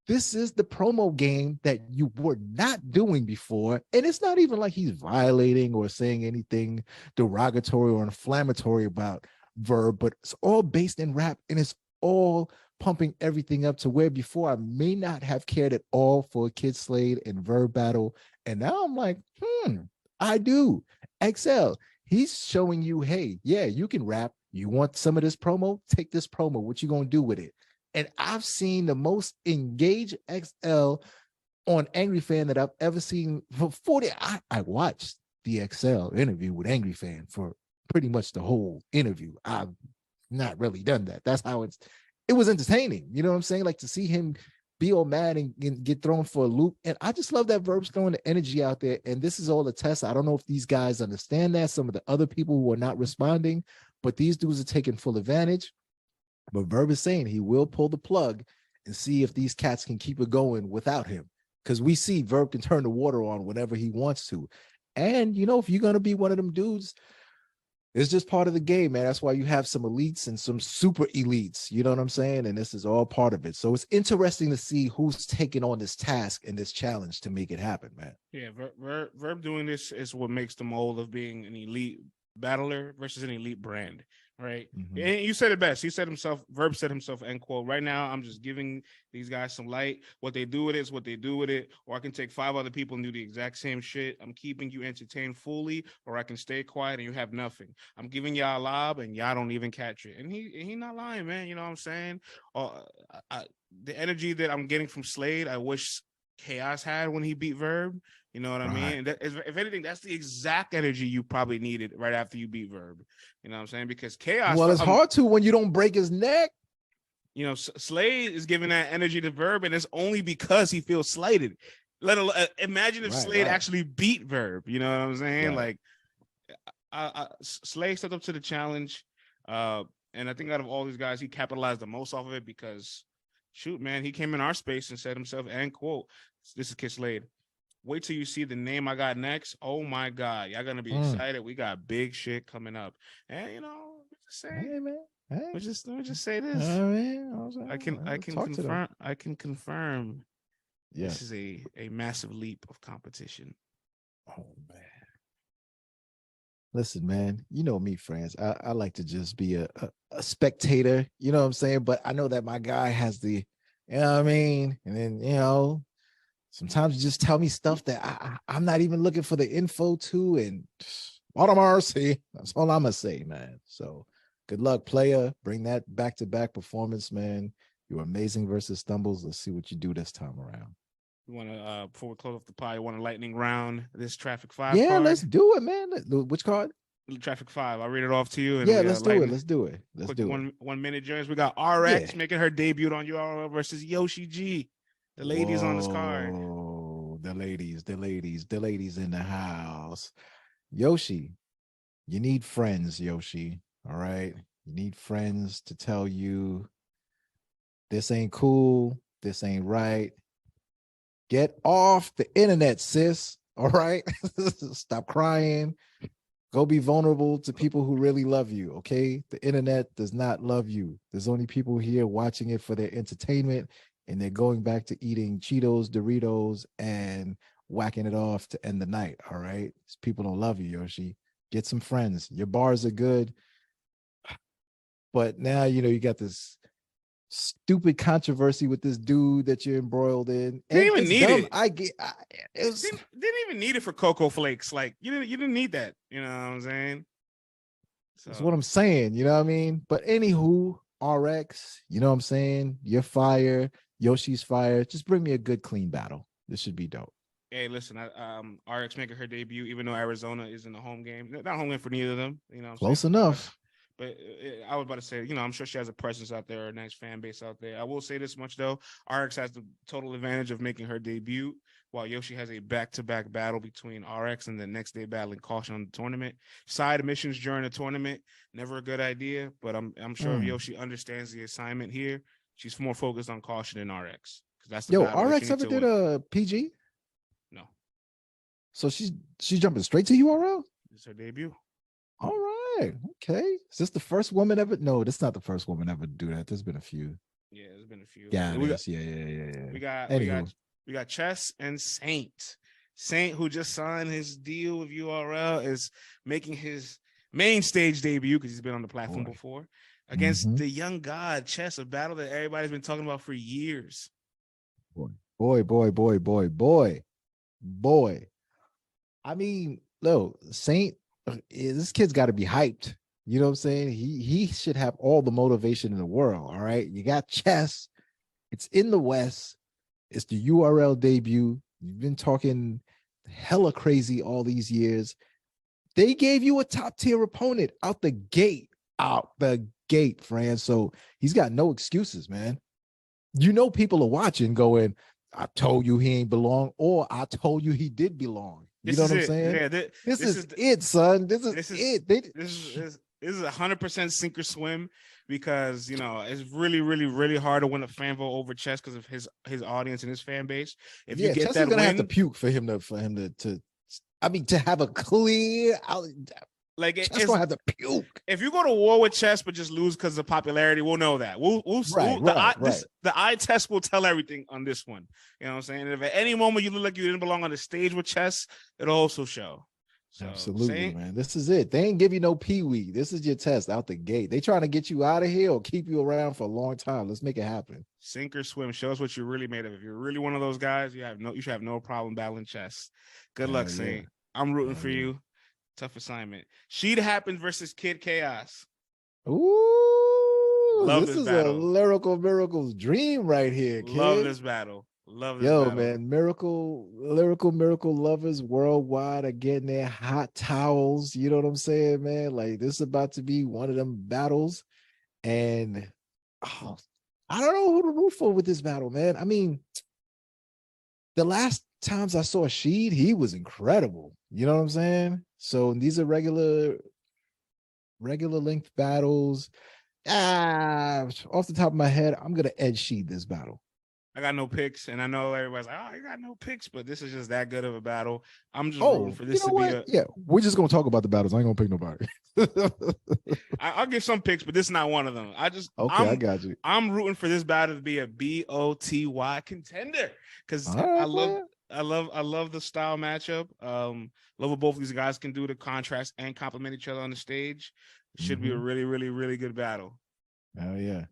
Speaker 1: this is the promo game that you were not doing before. And it's not even like he's violating or saying anything derogatory or inflammatory about Verb, but it's all based in rap and it's all pumping everything up to where before I may not have cared at all for a Kid Slade and Verb battle. And now I'm like, I do. XL, he's showing you, hey, yeah, you can rap. You want some of this promo? Take this promo. What you gonna do with it? And I've seen the most engaged XL on Angry Fan that I've ever seen for 40. I watched the XL interview with Angry Fan for pretty much the whole interview. I've not really done that. That's how it was entertaining. You know what I'm saying? Like to see him be all mad and get thrown for a loop. And I just love that Verb's throwing the energy out there. And this is all a test. I don't know if these guys understand that. Some of the other people who are not responding, but these dudes are taking full advantage. But Verb is saying he will pull the plug and see if these cats can keep it going without him. Because we see Verb can turn the water on whenever he wants to. And, if you're going to be one of them dudes, it's just part of the game, man. That's why you have some elites and some super elites. You know what I'm saying? And this is all part of it. So it's interesting to see who's taking on this task and this challenge to make it happen, man.
Speaker 2: Yeah, Verb doing this is what makes the mold of being an elite battler versus an elite brand. Right. Mm-hmm. And you said it best. He said himself, Verb said himself, end quote, right now, I'm just giving these guys some light. What they do with it is what they do with it. Or I can take 5 other people and do the exact same shit. I'm keeping you entertained fully, or I can stay quiet and you have nothing. I'm giving y'all a lob and y'all don't even catch it. And he not lying, man. You know what I'm saying? The energy that I'm getting from Slade, I wish Chaos had when he beat Verb. You know what I mean? And if anything, that's the exact energy you probably needed right after you beat Verb. You know what I'm saying? Because Chaos.
Speaker 1: Well, it's hard to when you don't break his neck.
Speaker 2: Slade is giving that energy to Verb, and it's only because he feels slighted. Let alone imagine if Slade actually beat Verb. You know what I'm saying? Right. Like, Slade stepped up to the challenge, and I think out of all these guys, he capitalized the most off of it because, shoot, man, he came in our space and said himself, end quote, "This is Kid Slade. Wait till you see the name I got next. Oh my God, y'all gonna be excited. We got big shit coming up." And just say, hey man, let me just say this. I can confirm. This is a massive leap of competition.
Speaker 1: Oh man. Listen, man, you know me, friends. I like to just be a spectator, you know what I'm saying? But I know that my guy has the, you know what I mean? And then, sometimes you just tell me stuff that I'm not even looking for the info to, and what a mercy. That's all I'm going to say, man. So good luck, player. Bring that back-to-back performance, man. You're amazing versus Stumbles. Let's see what you do this time around.
Speaker 2: You want to, before we close off the pie, you want a lightning round this Traffic 5
Speaker 1: Yeah,
Speaker 2: card?
Speaker 1: let's do it, man. Which card?
Speaker 2: Traffic 5. I'll read it off to you. And
Speaker 1: let's do it. Let's do it. Let's do it.
Speaker 2: 1 minute joints. We got RX making her debut on URL versus Yoshi G. The ladies on this card.
Speaker 1: The ladies in the house. Yoshi, you need friends, Yoshi. All right. You need friends to tell you this ain't cool. This ain't right. Get off the internet, sis. All right. Stop crying. Go be vulnerable to people who really love you. Okay. The internet does not love you. There's only people here watching it for their entertainment. And they're going back to eating Cheetos, Doritos, and whacking it off to end the night. All right. People don't love you, Yoshi. Get some friends. Your bars are good. But now, you got this stupid controversy with this dude that you're embroiled in.
Speaker 2: Didn't even need it.
Speaker 1: Didn't
Speaker 2: even need it for Cocoa Flakes. Like, you didn't need that. You know what I'm saying?
Speaker 1: That's what I'm saying. You know what I mean? But anywho, RX, you know what I'm saying? You're fire. Yoshi's fire. Just bring me a good, clean battle. This should be dope.
Speaker 2: Hey, listen, RX making her debut, even though Arizona is in the home game. Not home game for neither of them. You know what I'm
Speaker 1: Close
Speaker 2: saying?
Speaker 1: enough.
Speaker 2: But I was about to say, I'm sure she has a presence out there, a nice fan base out there. I will say this much, though. RX has the total advantage of making her debut, while Yoshi has a back-to-back battle between RX and the next day battling Caution on the tournament. Side missions during the tournament, never a good idea, but I'm sure if Yoshi understands the assignment here, she's more focused on Caution than RX. Because that's the battle
Speaker 1: RX ever did a PG?
Speaker 2: No.
Speaker 1: So she's jumping straight to URL?
Speaker 2: It's her debut.
Speaker 1: All right. Okay. Is this the first woman ever? No, this is not the first woman ever to do that. There's been a few.
Speaker 2: Yeah, there's been a few.
Speaker 1: Yeah,
Speaker 2: We got Chess and Saint. Saint, who just signed his deal with URL, is making his main stage debut because he's been on the platform before against the young god Chess, a battle that everybody's been talking about for years.
Speaker 1: Boy. I mean, no, Saint, this kid's got to be hyped. You know what I'm saying? He should have all the motivation in the world. All right. You got Chess. It's in the West. It's the URL debut. You've been talking hella crazy all these years. They gave you a top tier opponent out the gate, Fran. So he's got no excuses, man. People are watching going, I told you he ain't belong, or I told you he did belong. You know what I'm saying?
Speaker 2: Yeah,
Speaker 1: this is it, son. This is it.
Speaker 2: This is 100% sink or swim because it's really, really, really hard to win a fan vote over Chess because of his audience and his fan base. If you get
Speaker 1: Chess
Speaker 2: that
Speaker 1: is gonna
Speaker 2: win,
Speaker 1: have to puke for him to have a clear Chess gonna have to puke.
Speaker 2: If you go to war with Chess but just lose because of popularity, we'll know that. The eye test will tell everything on this one. You know what I'm saying? And if at any moment you look like you didn't belong on the stage with Chess, it'll also show. So,
Speaker 1: absolutely, man. This is it. They ain't give you no pee-wee. This is your test out the gate. They trying to get you out of here or keep you around for a long time. Let's make it happen.
Speaker 2: Sink or swim. Show us what you're really made of. If you're really one of those guys, you should have no problem battling Chess. Good luck, Saint. I'm rooting for you. Tough assignment. She'd happen versus Kid Chaos.
Speaker 1: Ooh,
Speaker 2: love
Speaker 1: this is
Speaker 2: battle.
Speaker 1: A lyrical miracles dream right here, kid.
Speaker 2: Love this battle. Love this battle.
Speaker 1: Man, lyrical miracle lovers worldwide are getting their hot towels. You know what I'm saying, man? Like, this is about to be one of them battles. And I don't know who to root for with this battle, man. I mean, the last times I saw Sheed, he was incredible. You know what I'm saying? So these are regular length battles. Off the top of my head, I'm gonna edge Sheed this battle.
Speaker 2: I got no picks, and I know everybody's like, "Oh, you got no picks," but this is just that good of a battle. I'm just rooting for this to be
Speaker 1: we're just gonna talk about the battles. I ain't gonna pick nobody.
Speaker 2: I'll give some picks, but this is not one of them. I got you. I'm rooting for this battle to be a BOTY contender because I love the style matchup. Love what both of these guys can do to contrast and complement each other on the stage. It should be a really, really, really good battle.
Speaker 1: Oh yeah.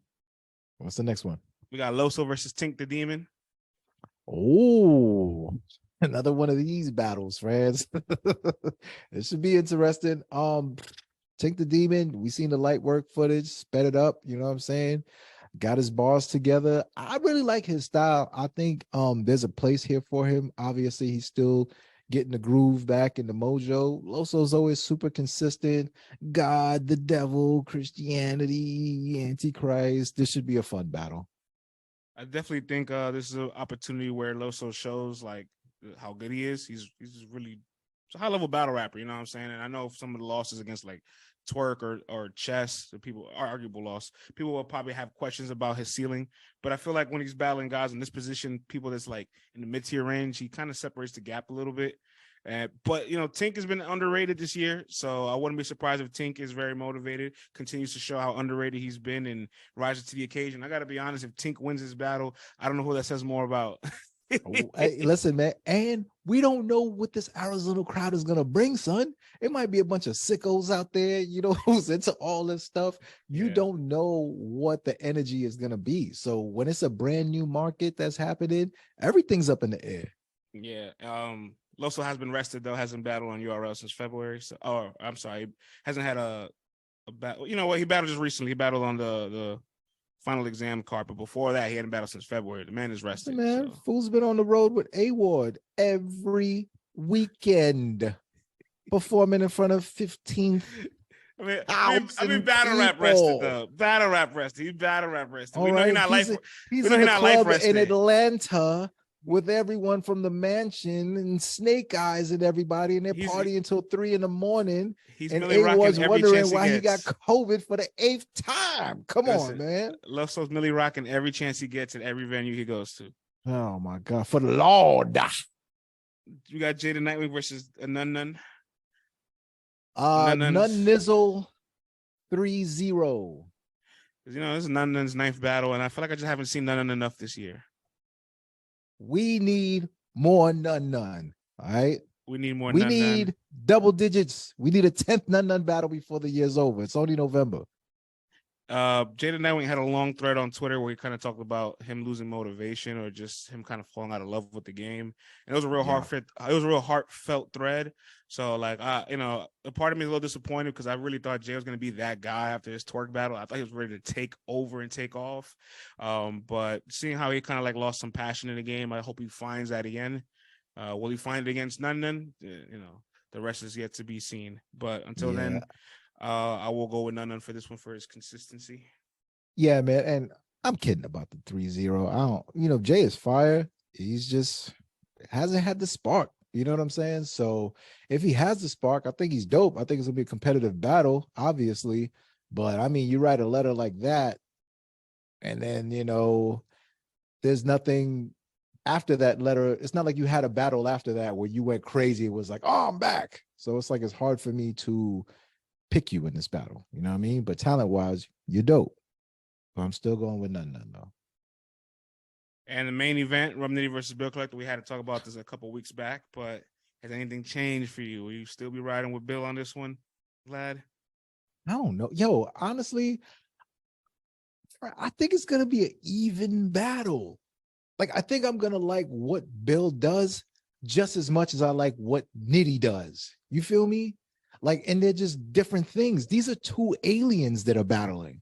Speaker 1: What's the next one?
Speaker 2: We got Loso versus Tink the Demon.
Speaker 1: Oh, another one of these battles, friends. It should be interesting. Tink the Demon, we seen the Litework footage, sped it up, you know what I'm saying? Got his bars together. I really like his style. I think there's a place here for him. Obviously, he's still getting the groove back in the mojo. Loso's always super consistent. God, the devil, Christianity, Antichrist. This should be a fun battle.
Speaker 2: I definitely think this is an opportunity where Loso shows like how good he is. He's really a high level battle rapper, you know what I'm saying? And I know some of the losses against like Twerk or Chess, the people arguable loss, people will probably have questions about his ceiling. But I feel like when he's battling guys in this position, people that's like in the mid-tier range, he kind of separates the gap a little bit. But Tink has been underrated this year, so I wouldn't be surprised if Tink is very motivated, continues to show how underrated he's been, and rises to the occasion. I got to be honest, if Tink wins this battle, I don't know who that says more about.
Speaker 1: Hey, listen, man, and we don't know what this Arizona crowd is gonna bring, son. It might be a bunch of sickos out there, who's into all this stuff. You don't know what the energy is gonna be. So when it's a brand new market that's happening, everything's up in the air.
Speaker 2: Yeah. Loso has been rested though, hasn't battled on URL since February. So, I'm sorry, hasn't had a battle. You know what? He battled just recently. He battled on the final exam card. But before that, he hadn't battled since February. The man is
Speaker 1: Listen,
Speaker 2: rested.
Speaker 1: man,
Speaker 2: So.
Speaker 1: fool's been on the road with A.Ward every weekend, performing in front of 15,000
Speaker 2: battle rap rested
Speaker 1: people.
Speaker 2: though. Battle rap rested. He's battle rap rested.
Speaker 1: All
Speaker 2: we know
Speaker 1: right,
Speaker 2: he's not life.
Speaker 1: he's
Speaker 2: We know
Speaker 1: in
Speaker 2: he's
Speaker 1: the
Speaker 2: not life
Speaker 1: club in
Speaker 2: rested.
Speaker 1: Atlanta with everyone from the mansion and Snake Eyes and everybody, and they're partying until 3 a.m.
Speaker 2: He's
Speaker 1: and
Speaker 2: really rocking
Speaker 1: A.Ward's
Speaker 2: every
Speaker 1: wondering
Speaker 2: chance
Speaker 1: why
Speaker 2: he
Speaker 1: he got
Speaker 2: gets.
Speaker 1: COVID for the 8th time. Come on, man.
Speaker 2: Love Soul's Millie rocking every chance he gets at every venue he goes to.
Speaker 1: Oh my God, for the Lord.
Speaker 2: You got Jada Nightwing versus a Nun.
Speaker 1: None Nizzle 3-0.
Speaker 2: You know, this is Nun's 9th battle, and I feel like I just haven't seen Nun enough this year.
Speaker 1: We need more Nun. All right.
Speaker 2: We need more.
Speaker 1: We need double digits. We need a 10th Nun battle before the year's over. It's only November.
Speaker 2: Jada Nightwing had a long thread on Twitter where he kind of talked about him losing motivation or just him kind of falling out of love with the game. And it was a real heartfelt thread. So like, you know, a part of me is a little disappointed because I really thought Jay was going to be that guy after his Twerk battle. I thought he was ready to take over and take off. But seeing how he kind of like lost some passion in the game, I hope he finds that again. Will he find it against Nun? You know, the rest is yet to be seen. But until then, I will go with Nun for this one for his consistency.
Speaker 1: Yeah, man. And I'm kidding about the 3-0. I don't, you know, Jay is fire. He's just hasn't had the spark. You know what I'm saying? So if he has the spark, I think he's dope. I think it's gonna be a competitive battle, obviously. But I mean, you write a letter like that, and then you know, there's nothing after that letter. It's not like you had a battle after that where you went crazy. It was like, oh, I'm back. So it's like it's hard for me to pick you in this battle. You know what I mean? But talent-wise, you're dope. But I'm still going with Nun though.
Speaker 2: And the main event, Rum Nitty versus Bill Collector, we had to talk about this a couple weeks back, but has anything changed for you? Will you still be riding with Bill on this one, Vlad?
Speaker 1: I don't know. Yo, honestly, I think it's going to be an even battle. Like, I think I'm going to like what Bill does just as much as I like what Nitty does. You feel me? Like, and they're just different things. These are two aliens that are battling.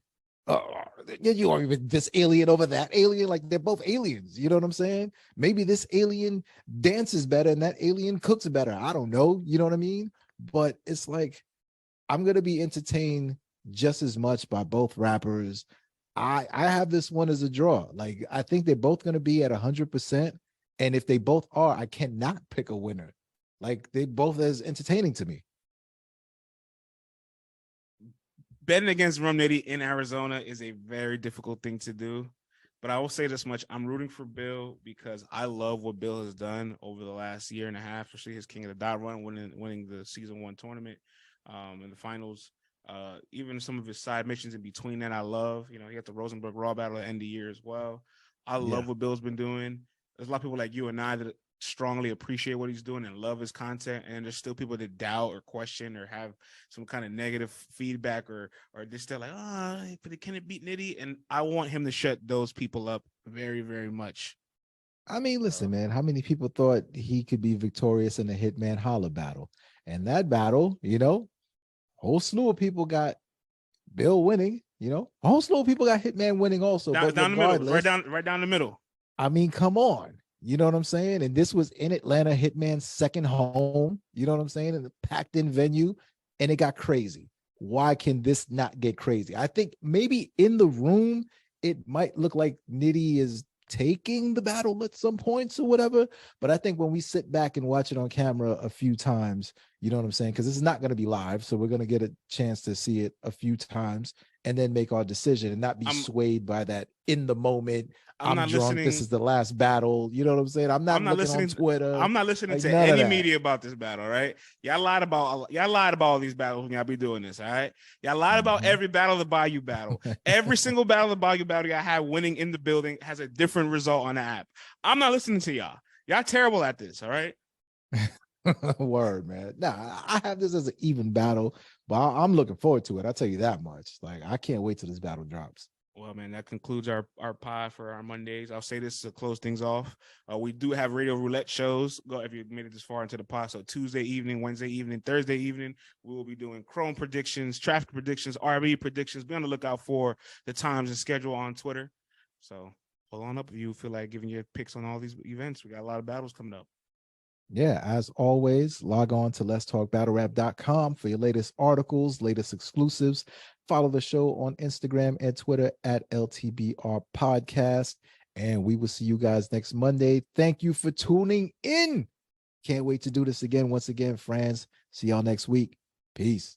Speaker 1: You are even this alien over that alien, like they're both aliens. You know what I'm saying? Maybe this alien dances better and that alien cooks better. I don't know. You know what I mean? But it's like, I'm going to be entertained just as much by both rappers. I have this one as a draw. Like, I think they're both going to be at 100%. And if they both are, I cannot pick a winner. Like, they both as entertaining to me.
Speaker 2: Betting against Rum Nitty in Arizona is a very difficult thing to do. But I will say this much. I'm rooting for Bill because I love what Bill has done over the last year and a half, especially his King of the Dot run, winning the season 1 tournament in the finals. Even some of his side missions in between that I love. You know, he got the Rosenberg Raw battle at the end of the year as well. I love what Bill's been doing. There's a lot of people like you and I that strongly appreciate what he's doing and love his content, and there's still people that doubt or question or have some kind of negative feedback or they're still like, but can it beat Nitty? And I want him to shut those people up very, very much.
Speaker 1: I mean, listen, man, how many people thought he could be victorious in the Hitman Holla battle? And that battle, you know, a whole slew of people got Bill winning, you know, a whole slew of people got Hitman winning also.
Speaker 2: Down the middle, right down the middle.
Speaker 1: I mean, come on. You know what I'm saying? And this was in Atlanta, Hitman's second home, you know what I'm saying? In the packed in venue, and it got crazy. Why can this not get crazy? I think maybe in the room, it might look like Nitty is taking the battle at some points or whatever. But I think when we sit back and watch it on camera a few times, you know what I'm saying? Because it's not going to be live. So we're going to get a chance to see it a few times and then make our decision and not be swayed by that in the moment. I'm drunk. Listening. This is the last battle. You know what I'm saying? I'm not listening on Twitter.
Speaker 2: I'm not listening to any media about this battle, right? Y'all lied about all these battles when y'all be doing this, all right? Y'all lied about every battle of the Bayou battle. Every single battle of the Bayou battle y'all had winning in the building has a different result on the app. I'm not listening to y'all. Y'all terrible at this, all right?
Speaker 1: Word, man. Nah, I have this as an even battle, but I'm looking forward to it. I'll tell you that much. Like, I can't wait till this battle drops.
Speaker 2: Well, man, that concludes our pod for our Mondays. I'll say this to close things off. We do have radio roulette shows. Go if you made it this far into the pod. So Tuesday evening, Wednesday evening, Thursday evening, we will be doing Chrome predictions, traffic predictions, RBE predictions. Be on the lookout for the times and schedule on Twitter. So pull on up if you feel like giving your picks on all these events. We got a lot of battles coming up.
Speaker 1: Yeah, as always, log on to letstalkbattlerap.com for your latest articles, latest exclusives. Follow the show on Instagram and Twitter at LTBR Podcast. And we will see you guys next Monday. Thank you for tuning in. Can't wait to do this again. Once again, friends. See y'all next week. Peace.